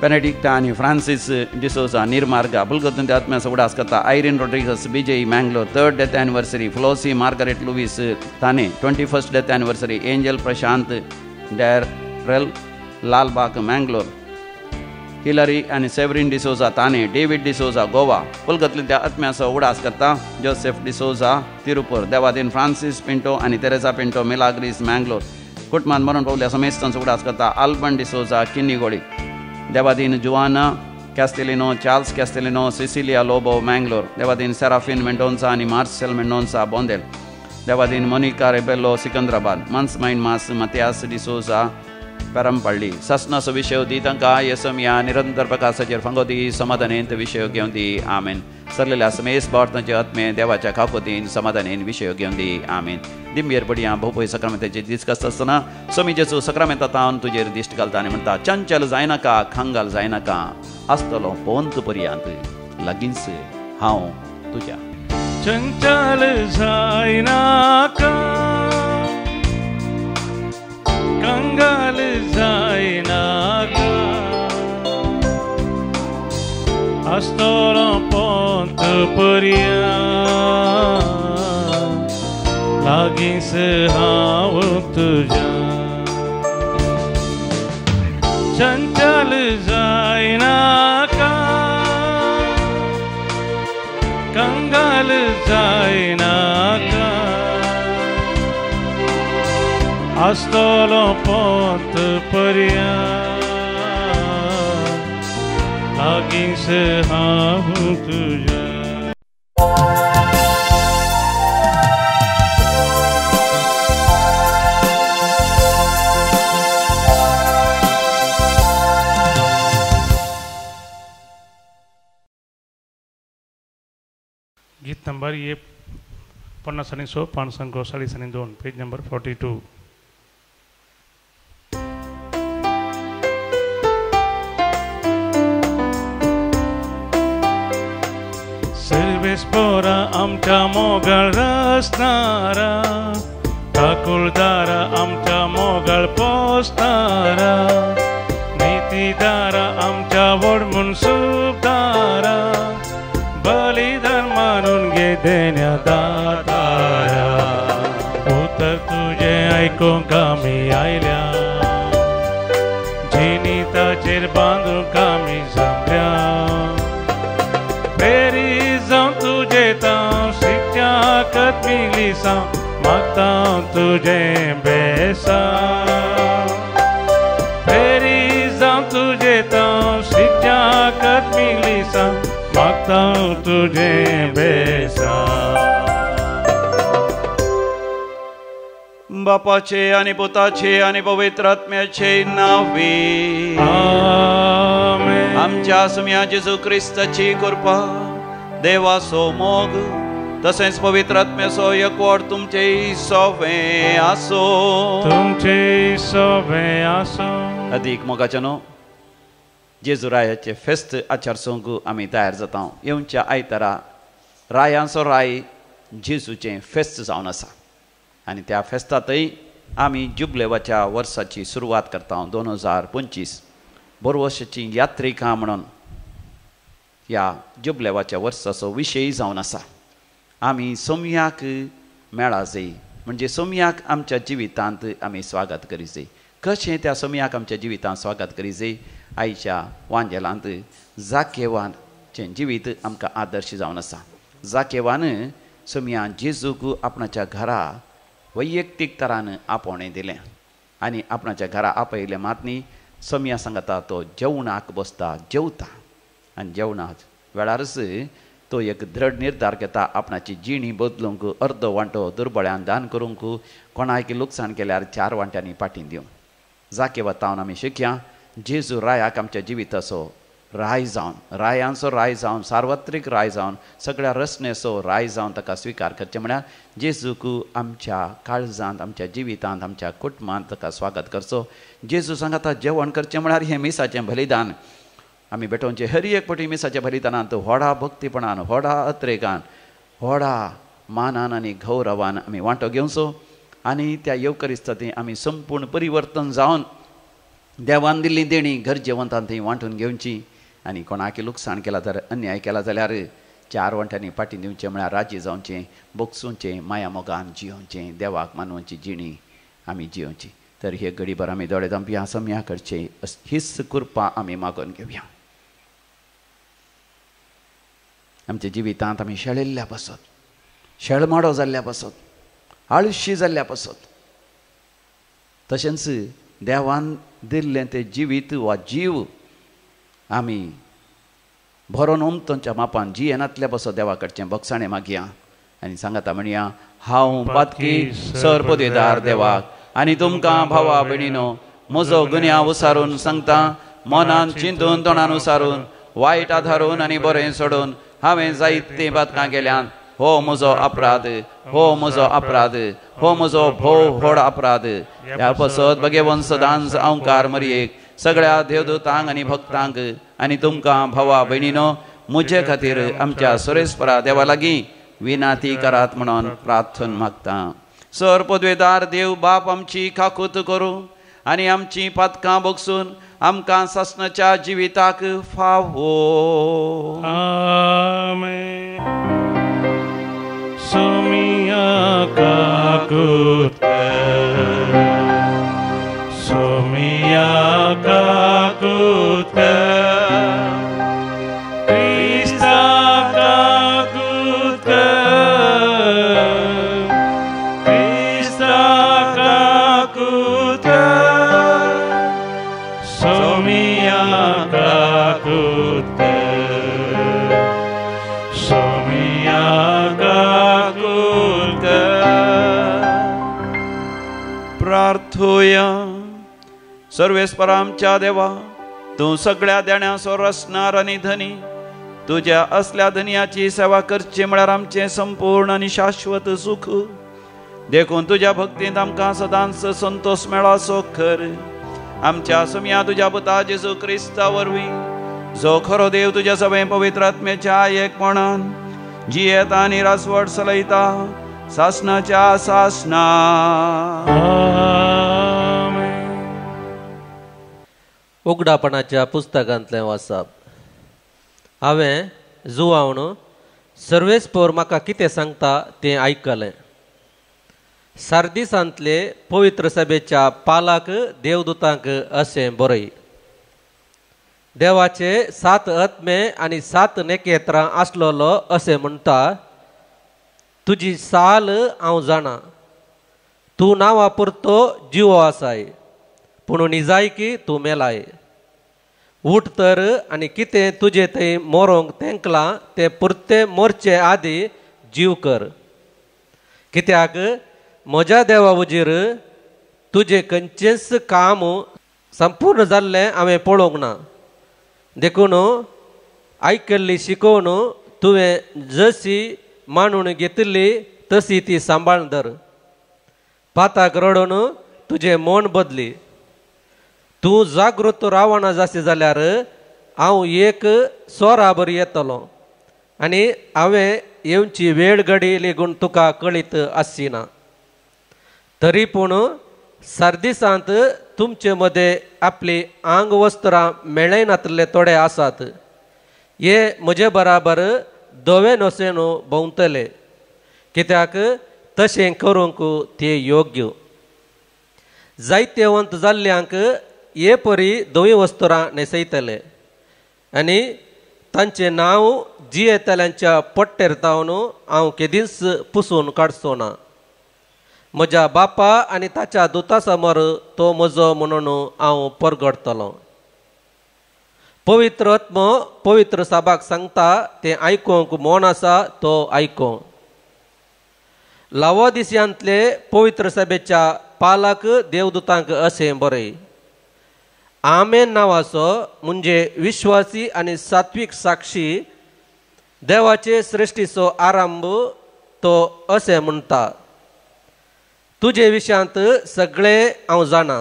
बेनेडिक्टा आनी फ्रांसीस डिसोजा निर्मार्गा पुलकतले आत्म्या उडास करता Irene Rodrigues BJE Mangalore 3rd death anniversary Flossie Margaret Lewis ताने 21st death anniversary Angel Prashant Darrel Lalbagh Mangalore Hilary आनी सेवरीन डिसोजा ताणे, डेव्हिड डिसोजा गोवा, पुलगतल्या आत्म्याचो उडास करता. जोसेफ डिसोजा तिरुपूर, देवादीन फ्रांसीस पिंटो आनी तेरेसा पिंटो मिलाग्रीस मँगलोर, कुटुंबान मरण पावल्या समेस्तांचो उडास करता. आल्बन डिसोजा किन्नीगोळी, देवादीन Juana Castelino, Charles Castelino, Cecilia Lobo Mangalore, देवादीन सेराफिन मेंडोन्सा आनी मार्सेल मेंडोन्सा बोंदेल, देवादीन मोनिका रेबेल्लो सिकंदराबाद, मन्समाइन मास मतियास डिसोजा पेरंपल्ली. ससनाचो विशय दी तांकां येसमिया निरंतर प्रकाशाचेर फंगोदी समाधानेंत विशय घेवन दी. आमेन. सरलेल्या समेस बावटांचे आत्मे देवाच्या खाकोतीन समाधानेन विशय घेवन दी. आमेन. दिंबेर पडया भोवपय सक्रमेंताचे दीस आसतना स्वामी जेजू सक्रमेंतान तुजेर दिश्ट घालता आनी म्हणटा, चंचल जायनाका, खांगाल जायनाका, आसतलो पोंत पर्यंत लागींच हांव तुज्या. चंचल जायनाका, कंगाल जायनाका, आसतलो पोंत पर्यंत लागींच हांव तुज्या. चंचल जायनाका, कंगाल जायनाका, आसतलो पोंत पर्यंत लागींच हांव तुज्या. गीत नंबर 50 552 पेज नंबर 42. सर्वेस्पोरा आमच्या मोगळ रचणारा, ठाकुरदारा आमच्या मोगळ पोसणारा, नीतीदारा आमच्या वडमून सुपदारा, बलिदान मानून घे देण्या दातारा. उतर तुझे ऐकूंक आमी आयल्या, जिनिताचेर बांदूंक आमी जमल्या. फेरी जावन तुजे तांव श्रीत्याकत मिली साव, मागता तुझे बेसाव. फेरी जावन तुजे तांव श्रीत्याकत मिली साव, मागता तुझे बेसाव. बापाचे आनी पुताचे आनी पवित्र आत्म्याचे नावे. आमेन. आमच्या सुम्या जेजू क्रिस्ताची कृपा, देवाचो मोग, तसेच पवित्र आत्म्याचो एकवट तुमचे सोबे आसो. तुमचे सोबे आसो. अदीक मोगाच्या न्हू जेजू रायाचे फेस्त आचारसंक आमी तयार जाता. येवच्या आयतारा रायांचो राय जेजूचें फेस्त जावन आसा आनी त्या फेस्तांतय आमी जुबलेवाच्या वर्साची सुरवात करता. 2025 बरवर्साची यात्रिका म्हणून ह्या जुबलेवाच्या वर्साचो विशय जावन आसा. आमी सोमयाक मेळा जाय, म्हणजे सोमयाक आमच्या जिवितांत आमी स्वागत करी जाय. कशें त्या सोमयाक आमच्या जिवितांत स्वागत करी जाय? आयच्या वांजेलांत जाकेवानचें जिवीत आमकां आदर्श जावन आसा. जाकेवान सोमया जेजूक आपणाच्या घरा वैयक्तीक तरान आपोवणें दिलें आनी आपणाच्या घरा आपयलें. मातनी सोमया सांगता तो जेवणाक बसता, जेवता आनी जेवणाच वेळारच तो एक दृढ निर्धार घेता आपणाची जिणी बदलूंक, अर्द वांटो दुर्बळ्यान दान करूंक, कोणाक लुकसाण केल्यार 4 वांट्यांनी पाटीं दिवंक. जाकेवातावन आमी शिकया जेजू रायाक आमच्या जिविताचो राय जावन, रायांचो राय जावन, सार्वत्रीक राय जावन, सगळ्या रचनेचो राय जावन ताका स्विकार करचें. म्हळ्यार जेजूक आमच्या काळजांत, आमच्या जिवितांत, आमच्या कुटुंबांत ताका स्वागत करचो. जेजू सांगता जेवण करचें म्हळ्यार हें मिसाचें बलिदान. आमी बेटोवचे हर एक पटी मिसाच्या बलिदानांत व्हडा भक्तीपणान, व्हडा अत्रेकान, व्हडा मानान आनी गौरवान आमी वांटो घेवचो आनी त्या येवकरिस्तांत आमी संपूर्ण परिवर्तन जावन देवान दिल्ली देणी घर जेवंतांत थंय वांटून घेवची आनी कोणाक लुकसाण केला तर अन्याय केला जाल्यार 4 वांट्यांनी पाटी दिवचें. म्हळ्यार राजी जावचें, बोगसूचें, माया मोगान जियोवचें, देवाक मानवची जिणी आमी जियोवची. तर हे घडीभर आमी दोळे धांपया सम्या करचे हीच कृपा आमी मागून घेवया. आमच्या जिवितांत आमी शेळिल्ल्या पासत, शेळमाडो जाल्ल्या पासत, आळशी जाल्ल्या पासत, तशेंच देवान दिल्लें तें जिवीत वा जीव आमी भरोन उमतोच्या मापान जियेनातल्या पासत देवा कडचें बगसाणें मागया आनी सांगाता म्हणया हांव पातकी सर पोदेदार देवाक आनी तुमकां भावा भयणीनो म्हजो गुन्यांव उसारून सांगता, मनान चिंतून तोंडान उसारून वायट आधारून आनी बरें सोडून हांवें जायते बातकां केल्यान हो म्हजो अपराध, हो म्हजो अपराध, हो म्हजो भोव व्हड अपराध. ह्या पासत भगेवन सदांच अवकार मरयेक सगळ्या देवदूतांक आनी भक्तांक आनी तुमकां भावा भयणीनो म्हजे खातीर आमच्या सुरेस्परा देवा लागीं विनाती करात म्हणून प्रार्थना मागता. सर पदवेदार देव बाप आमची काकूत करूं आनी आमची पातकां बगसून आमकां सासणाच्या जिविताक फावो. आमेन. सोमिया काकूत कर, सोमिया काकूत कर, क्रिस्ता काकूत कर, क्रिस्ता काकूत कर, सोमिया काकूत कर, सोमिया काकूत कर. प्रार्थोया. सर्वेस्परा आमच्या देवा, तूं सगळ्या देण्याचो रचणार आनी धनी, तुज्या असल्या धनयाची सेवा करची म्हळ्यार आमचें संपूर्ण आनी शाश्वत सुख. देखून तुज्या भक्तींत आमकां सदांच संतोष मेळासो कर. आमच्या सम्या तुज्या पुता जेजू क्रिस्ता वरवीं जो खरो देव तुज्या सभे पवित्र आत्म्याच्या एकपणान जियेता आनी रासवट चलयता सासणाच्या सासना. उगडापणाच्या पुस्तकांतलें वाचप. हांवें जुवावण सर्वेस्पोर म्हाका कितें सांगता तें आयकलें. सार्दिसांतले पवित्र सभेच्या पालाक देवदूतांक अशें बरय. देवाचे 7 आत्मे आनी 7 नखेत्रां आसलेलो अशें म्हणटा, तुजी साल हांव जाणा. तूं नांवा पुरतो जिवो आसाय, पूण निजायकी तूं मेलाय. उठ तर आनी कितें तुजें थंय मोरोंक तेंकलां तें पुरते मोरचे आदी जीव कर. कित्याक म्हज्या देवा वजीर तुजें खंयचेंच काम संपूर्ण जाल्लें हांवें पळोवंक ना. देखून आयकल्ली शिकोवन तुवें जशी मांडून घेतिल्ली तशी ती सांबाळून धर. पाताक रडोवन तुजें मन बदली. तूं जागृत रावना जाशी जाल्यार हांव एक सोराबर येतलो आनी हांवें येवची वेळ घडी लेगून तुका कळीत आसची ना. तरी पूण सार्दिसांत तुमचे मदें आपली आंग वस्त्रां मेळयनातले थोडे आसात. हे म्हजे बराबर दोवे नोसेन भोंवतले, कित्याक तशें करूंक ते योग्य. जायतेवंत जाल्ल्यांक हे परी दोवी वस्त्रां न्हेसयतले आनी तांचें नांव जियेतल्यांच्या पट्टेर तावन हांव केदींच पुसून काडचो ना. म्हज्या बापा आनी ताच्या दुता समोर तो म्हजो म्हणून हांव परगडतलों. पवित्र आत्मो पवित्र सभाक सांगता तें आयकूंक मोन आसा तो आयको. लावोदिसियांतले पवित्र सभेच्या पालाक देवदूतांक अशें बरय. आमेन नांवाचो म्हणजे विश्वासी आनी सात्वीक साक्षी देवाचे सृश्टीचो आरंभ तो अशें म्हणटा, तुजे विशयांत सगळें हांव जाणा.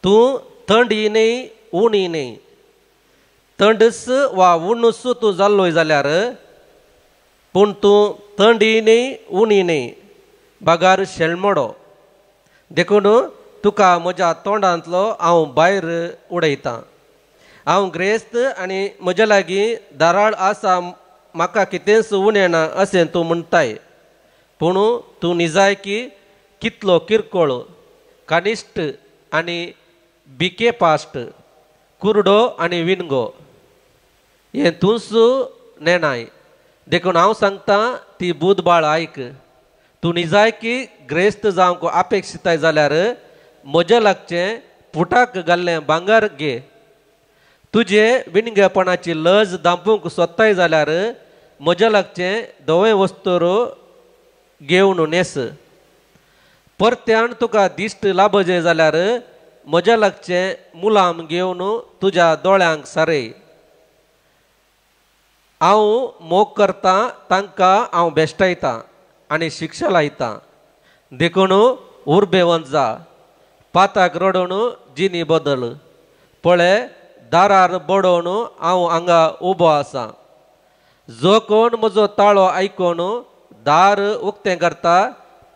तूं थंडी न्हय उणी न्हय. थंडस वा उणूस तूं जाल्लोय जाल्यार, पूण तूं थंडी न्हय उणी न्हय, बागार शेळमोडो. देखून तुका म्हज्या तोंडांतलो हांव भायर उडयतां. हांव ग्रेस्त आनी म्हज्या लागीं दाराळ आसा, म्हाका कितेंच उणें ना अशें तूं म्हणटाय. पूण तूं निजायकी कितलो किरकोळ. कानिस्ट आनी बीके पास्ट कुर्डो आनी विनगो हें तूंच नेनाय देखून हांव सांगता ती बुधबाळ आयक तूं निजायकी ग्रेस्त जावंक अपेक्षिताय जाल्यार म्हज्या लागचें पुटाक घाल्लें भांगर घे तुजे विणगेपणाची लज दांपूंक सोदताय जाल्यार म्हज्या लागचें धवें वस्तूर घेवन नेस परत्यान तुका दिश्ट लाभजे जाल्यार म्हज्या लागचें मुलाम घेवन तुज्या दोळ्यांक सारय हांव मोग करता तांकां हांव बेश्टायतां आनी शिक्षा लायतां देखून उर्बेवंत जा पाताक रडोवन जिनी बदल पळय दारार बडोवन हांव हांगा उबो आसा जो कोण म्हजो ताळो आयकून दार उक्तें करता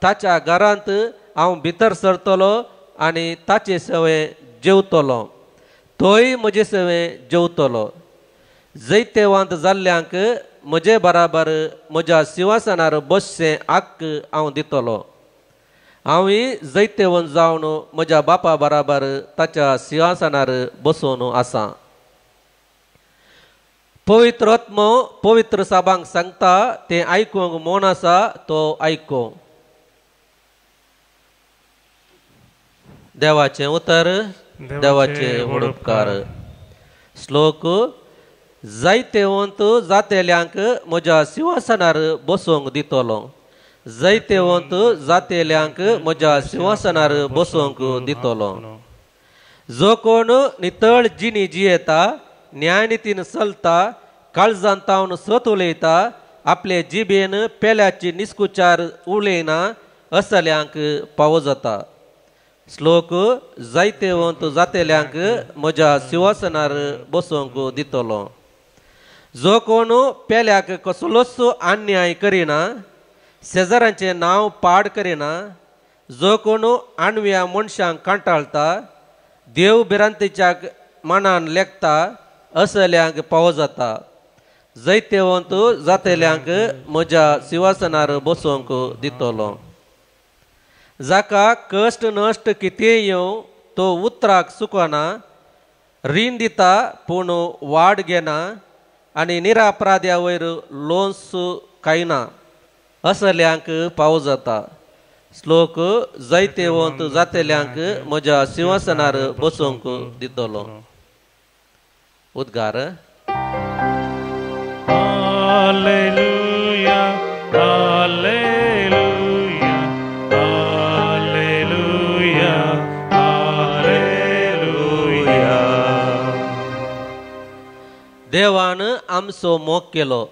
ताच्या घरांत हांव भितर सरतलो आनी ताचे सेवें जेवतलो तोय म्हजे सेवें जेवतलो जैतेवंत जाल्ल्यांक म्हजे बराबर म्हज्या सिंहासनार बसचें हक्क हांव दितलो हांवूय जैतेवंत जावन म्हज्या बापा बराबर ताच्या सिंहासनार बसून आसा पवित्र आत्मो पवित्र साबांक सांगता तें आयकूंक मौन आसा तो आयको देवाचें उतर देवाचे उपकार श्लोक जायतेवंत जातेल्यांक म्हज्या सिंहासनार बसूंक दितलो जायतेवंत जातेल्यांक म्हज्या सिंहासनार बसूंक दितलो जो कोण नितळ जिणी जियेता न्यायनितीन चलता काळजांत तावन सत उलयता आपले जिबेन पेल्याची निस्कुचार उलयना असल्यांक फावो जाता श्लोक जायतेवंत जातेल्यांक म्हज्या सिंहासनार बसूंक दितलो जो कोण पेल्याक कसलोच अन्याय करिना शेजाऱ्यांचें नांव पाड करिना जो कोण आणव्या मनशांक कांटाळता देव भिरांतेच्या मनान लेखता असल्यांक फावो जाता जैतेवंत जातेल्यांक म्हज्या सिंहासनार बसूंक दितलो जाका कश्ट नश्ट कितेंय येवं तो उतराक चुकना रीण दिता पूण वाड घेना आनी निरापराध्या वयर लोन्स खायना असल्यांक फावो जाता श्लोक जैतेवंत जातेल्यांक म्हज्या सिंहासनार बसूंक दितलो उद्गार हालेलुया हालेलुया हालेलुया हालेलुया देवान आमचो मोग केलो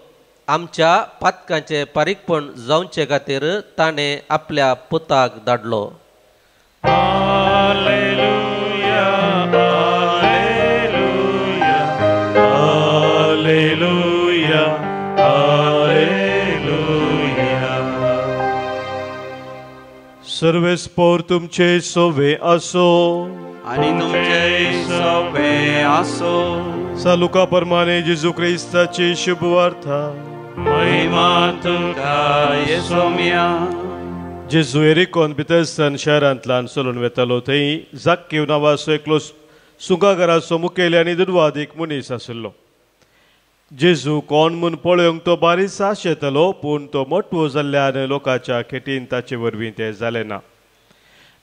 आमच्या पातकांचे पारीकपण जावचे खातीर ताणें आपल्या पुताक धाडलो हालेलुया हालेलुया हालेलुया हालेलुया सर्वेस्पोर तुमचे सोवे असो आनी तुमचे सवे आसो सालुका परमाने जेजू क्रिस्ताची शुभ वार्ता महिमा तुका येसोमिया जेजू एरिकोन भितर शहरांतल्यान चलून वेतालो थंय जाक्केव नांवाचो एकलो सुंगाघराचो मुखेली आनी दुर्वादीक मनीस आशिल्लो जेजू कोण म्हूण पळोवंक तो बारीस आशेतलो पूण तो मोठो जाल्ल्यान लोकांच्या खेटीन ताचे वरवीं तें जालें ना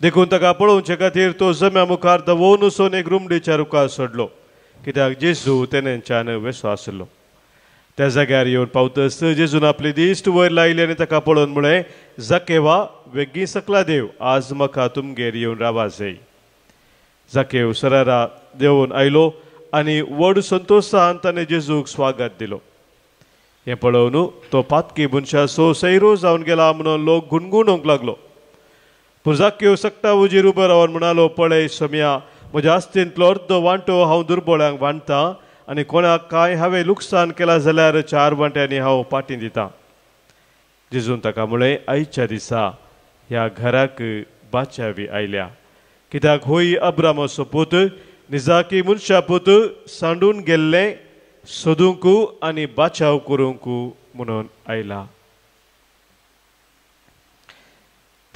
देखून ताका पळोवचे खातीर तो जम्या मुखार दवोवन वचून एक रुमडीच्या रुखार सोडलो कित्याक जेजू तेन्याच्यान वेसो आशिल्लो त्या जाग्यार येवन पावतस जेजून आपली दिश्ट वयर लायली आनी ताका पळोवन म्हळें जाकेवा वेगीं सकला देव आज म्हाका तुमगेर येवन रावा जाय जाकेव सरारा देंवून आयलो आनी व्हड संतोशान ताणें जेजूक स्वागत दिलो हें पळोवन तो पातकी मनशाचो सैरो जावन गेला म्हणून लोक गुणगुणोवंक लागलो पूण जाकेव सक्ता उजीर उबो रावन म्हणालो पळय सोम्या म्हज्या आस्तींतलो अर्द वांटो हांव दुर्बळ्यांक वांटतां आनी कोणाक कांय हांवें लुकसाण केलां जाल्यार 4 वांट्यांनी हांव पाटीं दितां जेजून ताका म्हळें आयच्या दिसा ह्या घराक बाच्यावी आयल्या कित्याक होय अब्रामाचो पूत निजाकी मनशा पूत सांडून गेल्लें सोदूंक आनी बाचाव करूंक म्हणून आयला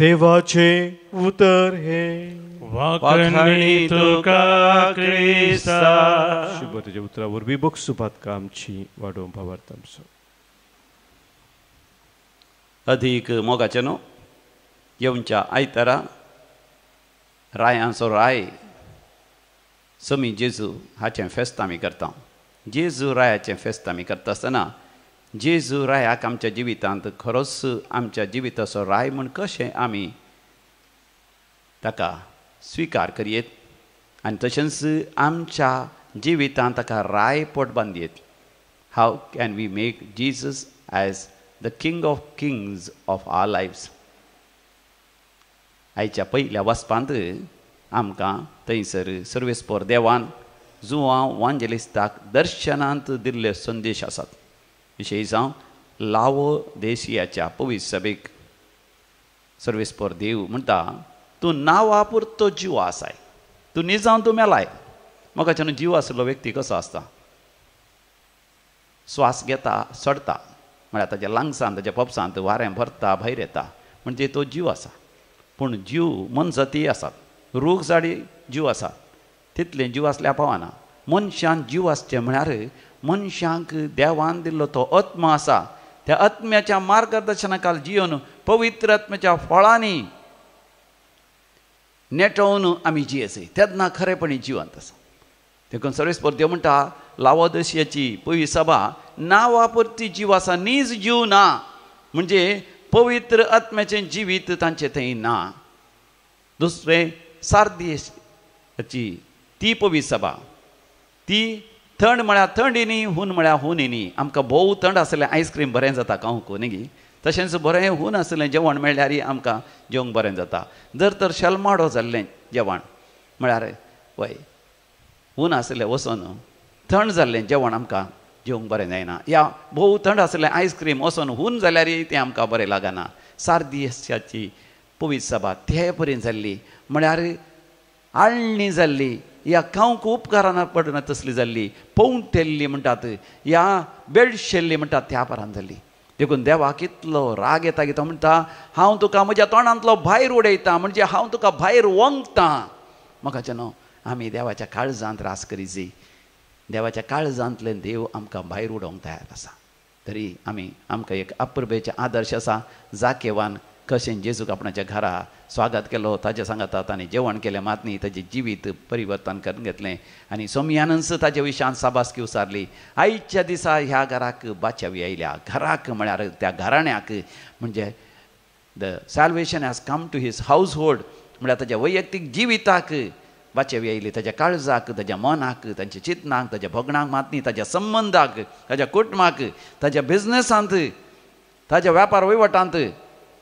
देवाचे उतर हे वाखाणी तुका क्रिस्ता. शुभ तुझ्या उतरा वरवीं बक्षुपातका आमची वाडोवं भावार्थ आमचो. अधिक मोगाचे न्हू येवच्या आयतारा रायांचो राय समी जेजू हाचें फेस्त आमी करता. जेजू रायाचें फेस्त आमी करता आसतना जेजू रायाक आमच्या जिवितांत खरोच आमच्या जिविताचो राय म्हूण कशें आमी ताका स्विकार करयेत आनी तशेंच आमच्या जिवितांत ताका राय पोट बांदयेत. How can we make Jesus as the king of kings of our lives. आयच्या पयल्या वचपांत आमकां थंयसर सर्वेस्पोर देवान जुवां वांजेलिस्ताक दर्शनांत दिल्ले संदेश आसात. विशेश जावं लावो देशियाच्या पवित्र सभेक सर्वेस्पोर देव म्हणटा तूं नांवा पुरतो जीव आसाय, तूं निजावन तूं मेलाय. म्हाका जीव आसलो व्यक्ती कसो आसता, स्वास घेता सोडता म्हळ्यार ताच्या लंग्सान ताच्या पप्सांत वारें भरता भायर येता म्हणजे तो जीव आसा. पूण जीव मनजती आसात, रूख जाडी जीव आसात, तितले जीव आसल्या पावना. मनशान जीव आसचे म्हळ्यार मनशांक देवान दिल्लो तो आत्मा आसा, त्या आत्म्याच्या मार्गदर्शना खाला जिवन पवित्र आत्म्याच्या फळांनी नेटवून आमी जियेचय तेन्ना खरेपणी जिवंत आसा. देखून सर्वेस्पोर देव म्हणटा लावोदेशियाची पवित्र सभा नांवा पुरती जीव आसा, नीज जीव ना. म्हणजे पवित्र आत्म्याचें जिवीत तांचे थंय ना. दुसरें सार्दियेची ती पवित्र सभा ती थंड म्हळ्यार थंडीनी, हून म्हळ्यार हुनीनी. आमकां भोव थंड आसलें आयस्क्रीम बरें जाता खावंक न्ही, तशेंच बरें हून आसलें जेवण मेळ्ळ्यार आमकां जेवंक बरें जाता. जर तर शेलमाडो जाल्लें जेवण म्हळ्यार वय हून आसलें वचोन थंड जाल्लें जेवण आमकां जेवंक बरें जायना. या भोव थंड आसलें आयस्क्रीम वचोन हून जाल्यार तें आमकां बरें लागना. सार्दियेची पवित्र सभा ते परेन जाल्ली म्हळ्यार आळणी जाल्ली, या खावंक उपकारान पडना तसली जाल्ली, पवून तेल्ली म्हणटात, या बेडशेल्ली म्हणटात त्या परान जाल्ली. देखून देवाक इतलो राग येता की तो म्हणटा हांव तुका म्हज्या तोंडांतलो भायर उडयता, म्हणजे हांव तुका भायर वंगता. म्हाका न्हू आमी देवाच्या काळजांत रास करीची. देवाच्या काळजांतल्यान देव आमकां भायर उडोवंक तयार आसा. तरी आमकां एक अप्रभेचे आदर्श आसा. जाकेवान कशें जेजूक आपणाच्या घरा स्वागत केलो, ताजे सांगात ताणें जेवण केलें मातनी ताजें जिवीत परिवर्तन करून घेतलें आनी सोमयानच ताजे विशयान साबासकी उसारली. आयच्या दिसा ह्या घराक बाच्यावी आयल्या. घराक म्हळ्यार त्या घराण्याक म्हणजे the salvation has come to his household म्हळ्यार ताच्या वैयक्तीक जिविताक बाच्यावी आयली. ताच्या काळजाक, ताच्या मनाक, ताच्या चिंतनाक, ताच्या भोगणाक मातनी, ताच्या संबंधाक, ताच्या कुटुंबाक, ताच्या बिझनेसांत, ताच्या वेपार वैवटांत,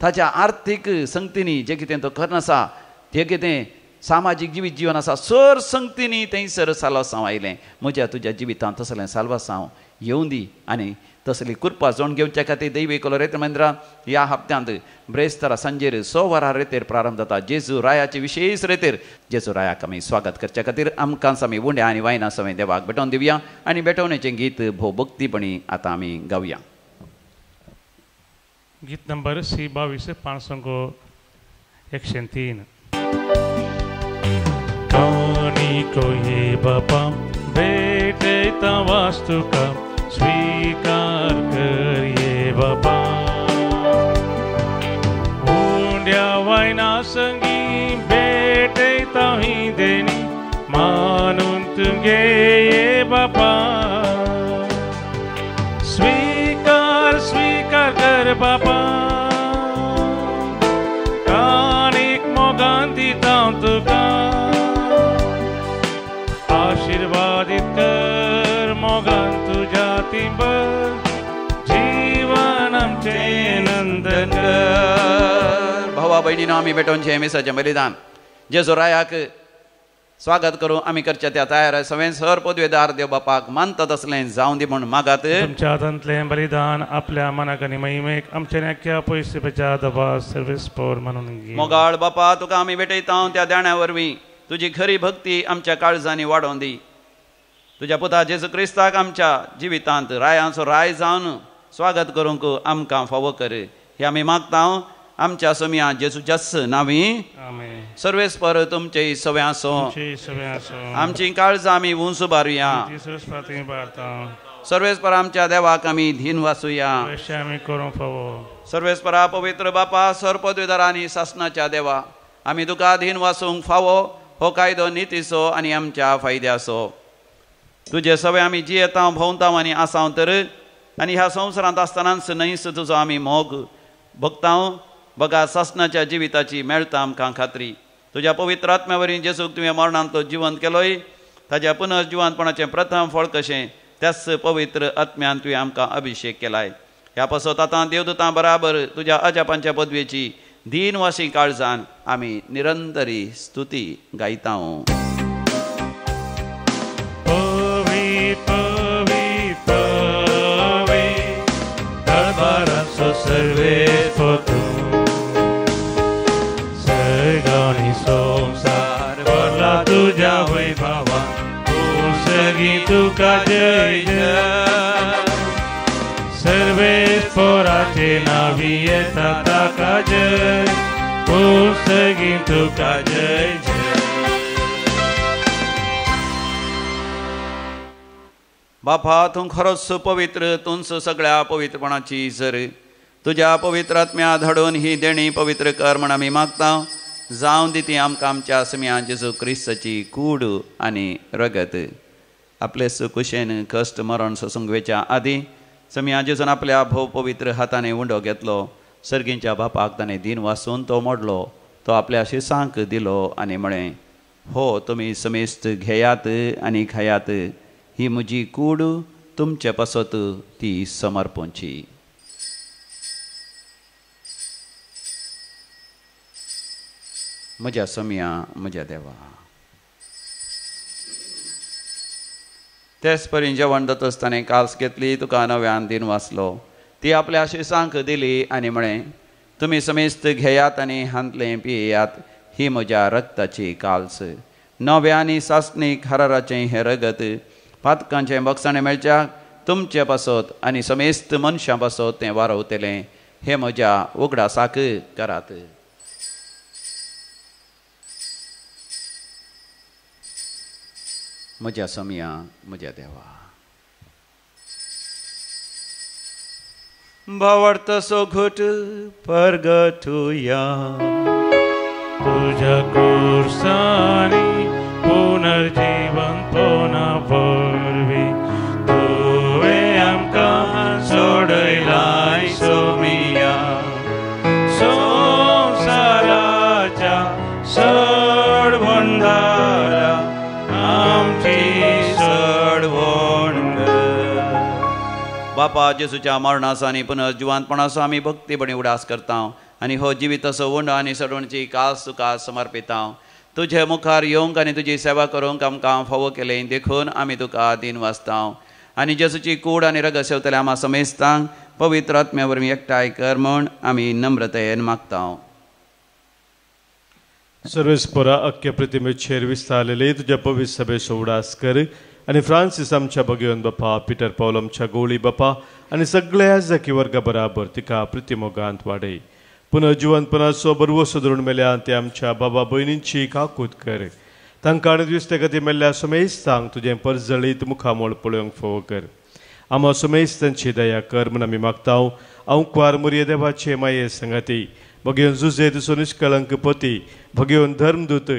ताच्या आर्थीक संगतीनी जे कितें तो करनासा, जें कितें सामाजीक जिवीत जीवन आसा, सर संगतीनी थंयसर साल्वासांव आयलें. म्हज्या तुज्या जिवितांत तसलें साल्वासांव येवं दी आनी तसली कृपा जोण घेवच्या खातीर दैवी कोलोरेत्र मंदिरांत ह्या हप्त्यांत ब्रेस्तारा सांजेर 6 वरां रेतेर प्रारंभ जाता. जेजू रायाचे विशेष रेतेर जेजू रायाक आमी स्वागत करच्या खातीर आमकांच आमी उंड्या आनी वायना समेत देवाक भेटोवन दिवया आनी भेटोवणेचें गीत भोव भक्तीपणी आतां आमी गावया. गीत नंबर C22 503. कानिको ये बापा भेटैता वास्तुका स्वीकार कर ये बापा. उंड्या वायना संगी भेटैता ही देणी मानून तुगे ये बापा. स्वीकार कर बापा. कानिक मोगान दिता तुका आशीर्वादित कर मोगान तुझ्या तिंबर जीवन आमचे नंदन कर. भावा भयणीनो आमी भेटोवनचें मिसाचें बलिदान जेजू रायाक स्वागत करूं आमी करचे त्या तयार. सगळे सर पदवेदार देव बापाक मानतात असलें जावं दी म्हूण मागात. तुमच्या हातांतलें बलिदान आपल्या मनाक आनी महिमेक आमच्या नेक्या पयसुपेच्या दबा सर्वेस्पोर म्हणून घे. मोगाळ बापा तुका आमी भेटयता त्या देण्या वरवीं तुजी खरी भक्ती आमच्या काळजांनी वाडोवन दी. तुज्या पुता जेजू क्रिस्ताक आमच्या जिवितांत रायांचो राय जावन स्वागत करूंक आमकां फावो कर. हे आमी मागता आमच्या समिया जेजूच्याच नावी आमेन. सर्वेस्पर तुमचे सवे आसो. तुमचे सवे आसो. आमची काळजां आमी उंच बारुया. ती सरस्वती भारता. सर्वेस्पर आमच्या देवाक आमी धीन वाचुया. अशें आमी करूंक फावो. सर्वेस्परा पवित्र बापा सरपदवीदार आनी शासनाच्या देवा आमी तुका धीन वाचूंक फावो. हो कायदो नितीचो आनी आमच्या फायद्याचो. तुजे सवे आमी जियेता भोंवता आनी आसांव तर आनी ह्या संवसारांत आसतनाच न्हयच तुजो आमी मोग भोगता. बगा शासनाच्या जिविताची मेळटा आमकां खात्री. तुज्या पवित्र आत्म्या वरवीं जेजूक तुवें मरणांत जिवंत केलोय. ताच्या पुनर्जिवंतपणाचें प्रथम फळ कशें त्याच पवित्र आत्म्यान तुवें आमकां अभिशेक केलाय. ह्या पासत आतां देवदूतां बराबर तुज्या अजापांच्या पदवेची दीनवासी काळजान आमी निरंतरी स्तुती गायता. सर्वेस्पर सगळी संसार भरला तुझ्या वैभवा. सगळी तुका जय जय. सर्वेस्पराचे नावी येता ताका जय. सगळी तुका जय जय. बापा तूं खरोच पवित्र. तूंच सगळ्या पवित्रपणाची झर. तुज्या पवित्र आत्म्या धाडून ही देणी पवित्र कर म्हण आमी मागता. जावं दी ती आमकां आमच्या समिया जेजू क्रिस्ताची कूड आनी रगत. आपले सुकुशेन कश्ट मरण सोसूंक आदी समिया जेजून आपल्या भोव पवित्र हाताने उंडो घेतलो. सर्गींच्या बापाक ताणें दीन वाचून तो मोडलो. तो आपल्या शिसांक दिलो आनी म्हळें, हो तुमी समेस्त घेयात आनी खायात. ही म्हजी कूड तुमचे पासत ती समर्पूंची. म्हज्या समिया म्हज्या देवा. तेच परी जेवण दतस ताणें काल्स घेतली. तुका नव्यान दीन वाचलो. ती आपल्या शिसांक दिली आनी म्हळें, तुमी समेस्त घेयात आनी हांतले पियेयात. ही म्हज्या रक्ताची काल्स. नव्या आनी सासणीक हराराचें हें रगत पातकांचें बक्षाणें मेळच्याक तुमचे पासत आनी समेस्त मनशां पासत तें वारवतलें. हे म्हज्या उगडासाक करात. म्हज्या समिया म्हज्या देवा. भावार्थसो घोट परगटुया. तुझ्या क्रूसानी पुनर्जीवन पोना वरवी तुवें आमकां सोडयलाय सोमिया. संवसाराच्या सडवंडारा आमची सडवण कर. बापा जेजूच्या मरणाचो आनी पुनर्जिवंतपणाचो आमी भक्तीपणी उडास करता. आनी हो जिविताचो उंडो आनी सडवणची कास तुका समर्पिता. तुझे मुखार येवंक आनी तुजी सेवा करूंक आमकां फावो केलें देखून आमी तुका दीन वाचता. आनी जेजूची कूड आनी रगत सेवतले आम्हा समेस्तांक पवित्र आत्म्या वरवीं एकठांय कर म्हूण आमी नम्रतेन मागता. सर्वेस्परा अख्ख्या प्रतिमेचेर विस्तारलेले तुज्या पवित्र सभेचो उडास कर. आनी फ्रांसीस आमच्या भगिवन बापा, पिटर पौल आमच्या गवळी बापा आनी सगळ्या जकी वर्गा बराबर तिका प्रतिमोगांत वाडय. पुनर्जिवंतपणाचो बरवो सदरून मेल्यान ते आमच्या बाबा भयणींची काकूत कर. तांकां आनी दिसते गती मेल्ल्या समेस्तांक तुजें परजळीत मुखामोळ पळोवंक फोव कर. आम्हा समेस्तांची दया कर म्हूण आमी मागता. अंकवार मुरये देवाचे माये संगती भगिवन जुजे तुजो निश्कळंक पती, भगिवन धर्मदूत,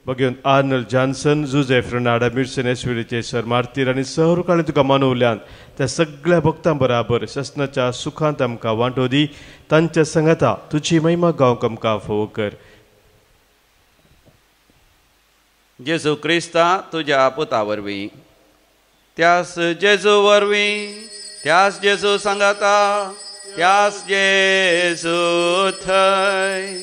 भगिवन आर्नल्ड जॉन्सन, जुजे फ्रेनाडा मिर्सन एसवेरीचे सर मार्तीर आनी सहरुकाळी तुका मानवल्यान त्या सगळ्या भक्तां बराबर शासनाच्या सुखांत आमकां वांटो दी. तांच्या संगता तुजी महिमा गावंक आमकां फोव कर. जेजू क्रिस्ता तुज्या पुता वरवीं, त्यास जेजू वरवीं, त्यास जेजू सांगाता, त्यास जेजू थंय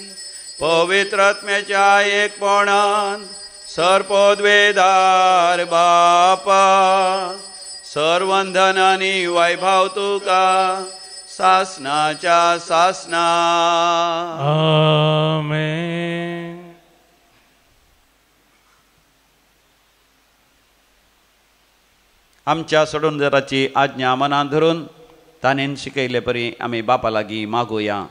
पवित्र आत्म्याच्या एकपणान सरपदवेदार बापा सर्वंधन आनी वैभव तुका सासनाच्या सासना. आमेन. आमच्या सोडूनदाराची आज्ञा मनांत धरून ताणेन शिकयले परी आमी बापा लागीं मागुया.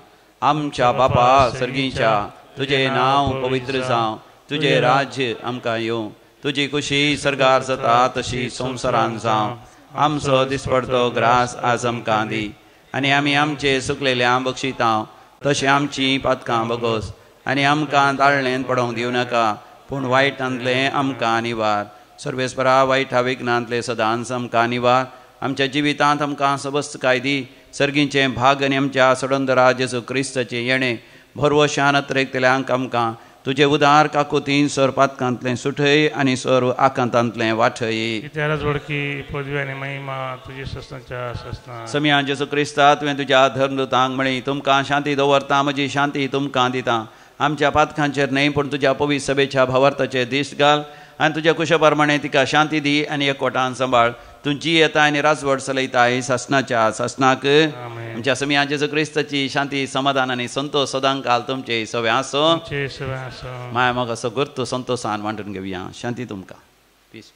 आमच्या बापा सर्गीच्या तुझे नाव पवित्र जावं, तुझे राज्य आमकां येवं, तुजी खुशी सरगार जाता तशी संवसारान जावं. आमचो दिसपडतो ग्रास आज आमकां दी, आनी आमी आमचे सुकलेल्यांक बक्षिता तशी आमची पातकां बगोस, आनी आमकां ताळणेंत पडोवंक दिवं नाका, पूण वायटांतले आमकां निवार. सर्वेस्परा वायटा विघ्नांतले सदांच आमकां निवार. आमच्या जिवितांत आमकां सबस्त दी, सर्गीचे भाग आनी आमच्या सडोंदरा जेजू क्रिस्ताचे येणे भरवशान अत्रेकतल्यांक आमकां तुझे उदार काकुतीन सर पातकांतलें सुटय आनी सर आकांतांतलें वाठय. समिया जेजू क्रिस्ता तुवें तुज्या धर्मदूतांक म्हळें, तुमकां शांती दवरता, म्हजी शांती तुमकां दिता. आमच्या पातकांचेर न्हय पूण तुज्या पवित्र सभेच्या भावार्थाचेर दीस घाल, आनी तुज्या कुशा प्रमाणे तिका शांती दी आनी एकवटान सांबाळ. तुजी येता आनी राजवट चलयताय सासनाच्या सासनाक. आमच्या समिया जेजू क्रिस्ताची शांती समाधान आनी संतोष सदां काल तुमचे सवे आसो. माय मग असो गुर्तू संतोषान वांटून घेवया. शांती तुमकां. Peace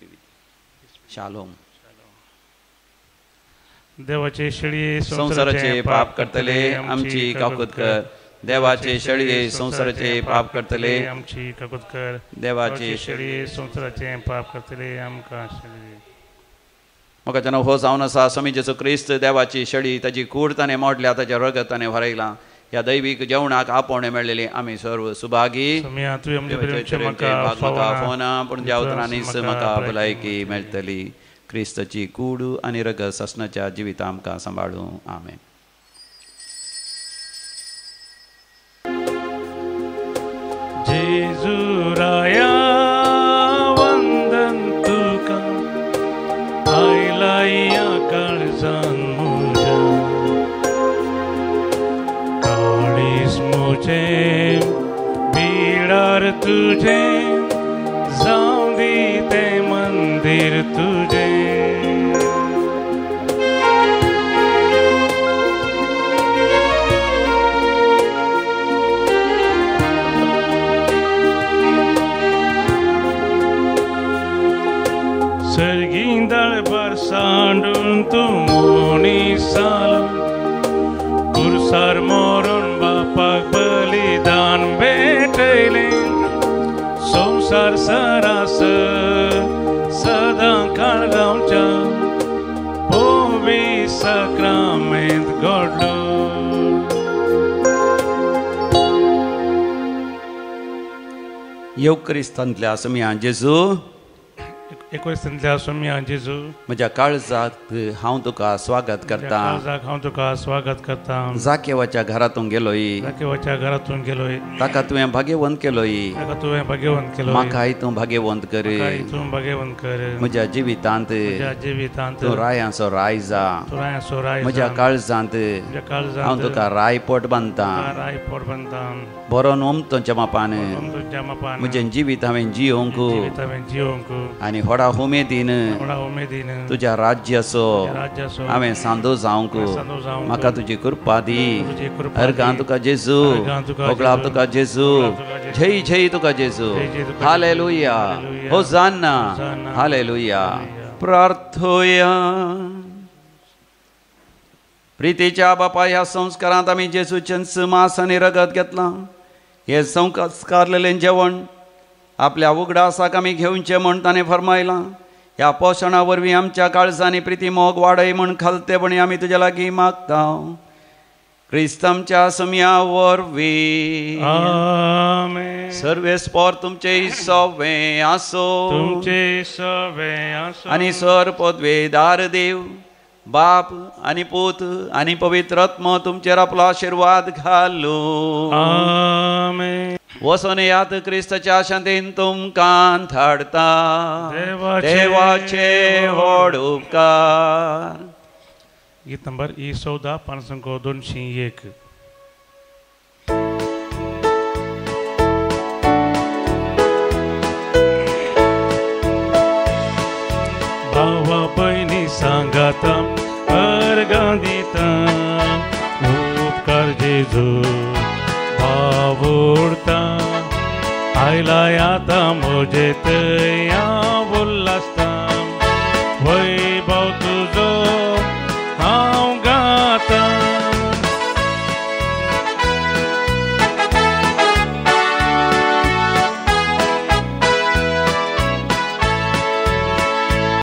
shalom. देवाचे शेळये संसाराचे पाप करतले आमची काकूत कर. देवाचे शेळये संसाराचे पाप करतले आमची काकूत कर. देवाचे शेळये संसाराचे पाप करतले आमकां शेळये. म्हाका जेन्ना हो जावन आसा स्वामी जेजू क्रिस्त देवाची शेळी ताची कूड ताणें मोडल्या, ताच्या रगत ताणें भरयलां. ह्या दैवीक जेवणाक आपोवणें मेळलेली आमी सर्व सुभागी. फोना पूण ज्या उतरांनीच म्हाका भलायकी मेळटली. क्रिस्ताची कूड आनी रगत ससनाच्या जिवितां आमकां सांबाळूं. आमेन. जेजू राया वंदन तुका, आयला या काळजान म्हज्या. काळीज म्हजें बिडार तुजें, जावं दी तें मंदीर तुजें. सर्गींदळ बरसांडून तूं मनीसालो, कुरसार मोरून बापाक बलिदान भेटयलें. संसार सरासर सदां काळगांवच्या पवित्र सक्रामेंत घडलो. येवक्रिस्तांतल्या समिया जेजू, एकोणिसांतल्या समिया जेजू, म्हज्या काळजाक हांव तुका स्वागत करता. हांव तुका स्वागत करता. जाकेवाच्या घरातून गेलोय, जाकेवाच्या घरातून गेलोय. ताका तुवें भाग्यवंत केलोय. ताका तुवें भाग्यवंत केलोय. म्हाकाय तूं भाग्यवंत कर. तूं भाग्यवंत कर. म्हज्या जिवितांत तूं रायांचो राय जा. तूं रायांचो राय. म्हज्या काळजांत हांव तुका रायपोट बांदता. रायपोट बांदता. बरोन ओमतोच्या मापान म्हजें जिवीत हांवें जियोंक आनी व्हडा उमेदीन तुज्या राज्याचो हांवें सांदो जावंक म्हाका तुजी कृपा दी. अर्गां तुका जेजू, होगळाव तुका जेजू, जय जय तुका जेजू. Hallelujah, hosanna, hallelujah. प्रार्थोया. प्रितीच्या बापा, ह्या संस्कारांत आमी जेजूचें मांस आनी रगत घेतलां. हे संस्कारलेलें जेवण आपल्या उगडासाक आमी घेवचें म्हण ताणें फरमायलां. ह्या पोशणा वरवीं आमच्या काळजांनी प्रिती मोग वाडय म्हण खालतेपणी आमी तुज्या लागीं मागता. क्रिस्तांच्या समिया वरवीं सर्वेस्पोर तुमचे सवे आसो. आनी सर पदवेदार देव बाप आनी पूत आनी पवित्र आत्मा तुमचेर आपलो आशिर्वाद घालूं. वचून यात क्रिस्ताच्या शांतीन तुमकां धाडता. देवाचे व्हड उपकार. गीत नंबर E14 पानसंख्या 201. भावा बहिणी सांगाता, अर्गां दिता, उपकार जेजू आवडता. आयला आता म्हजे तया उल्हासता. वय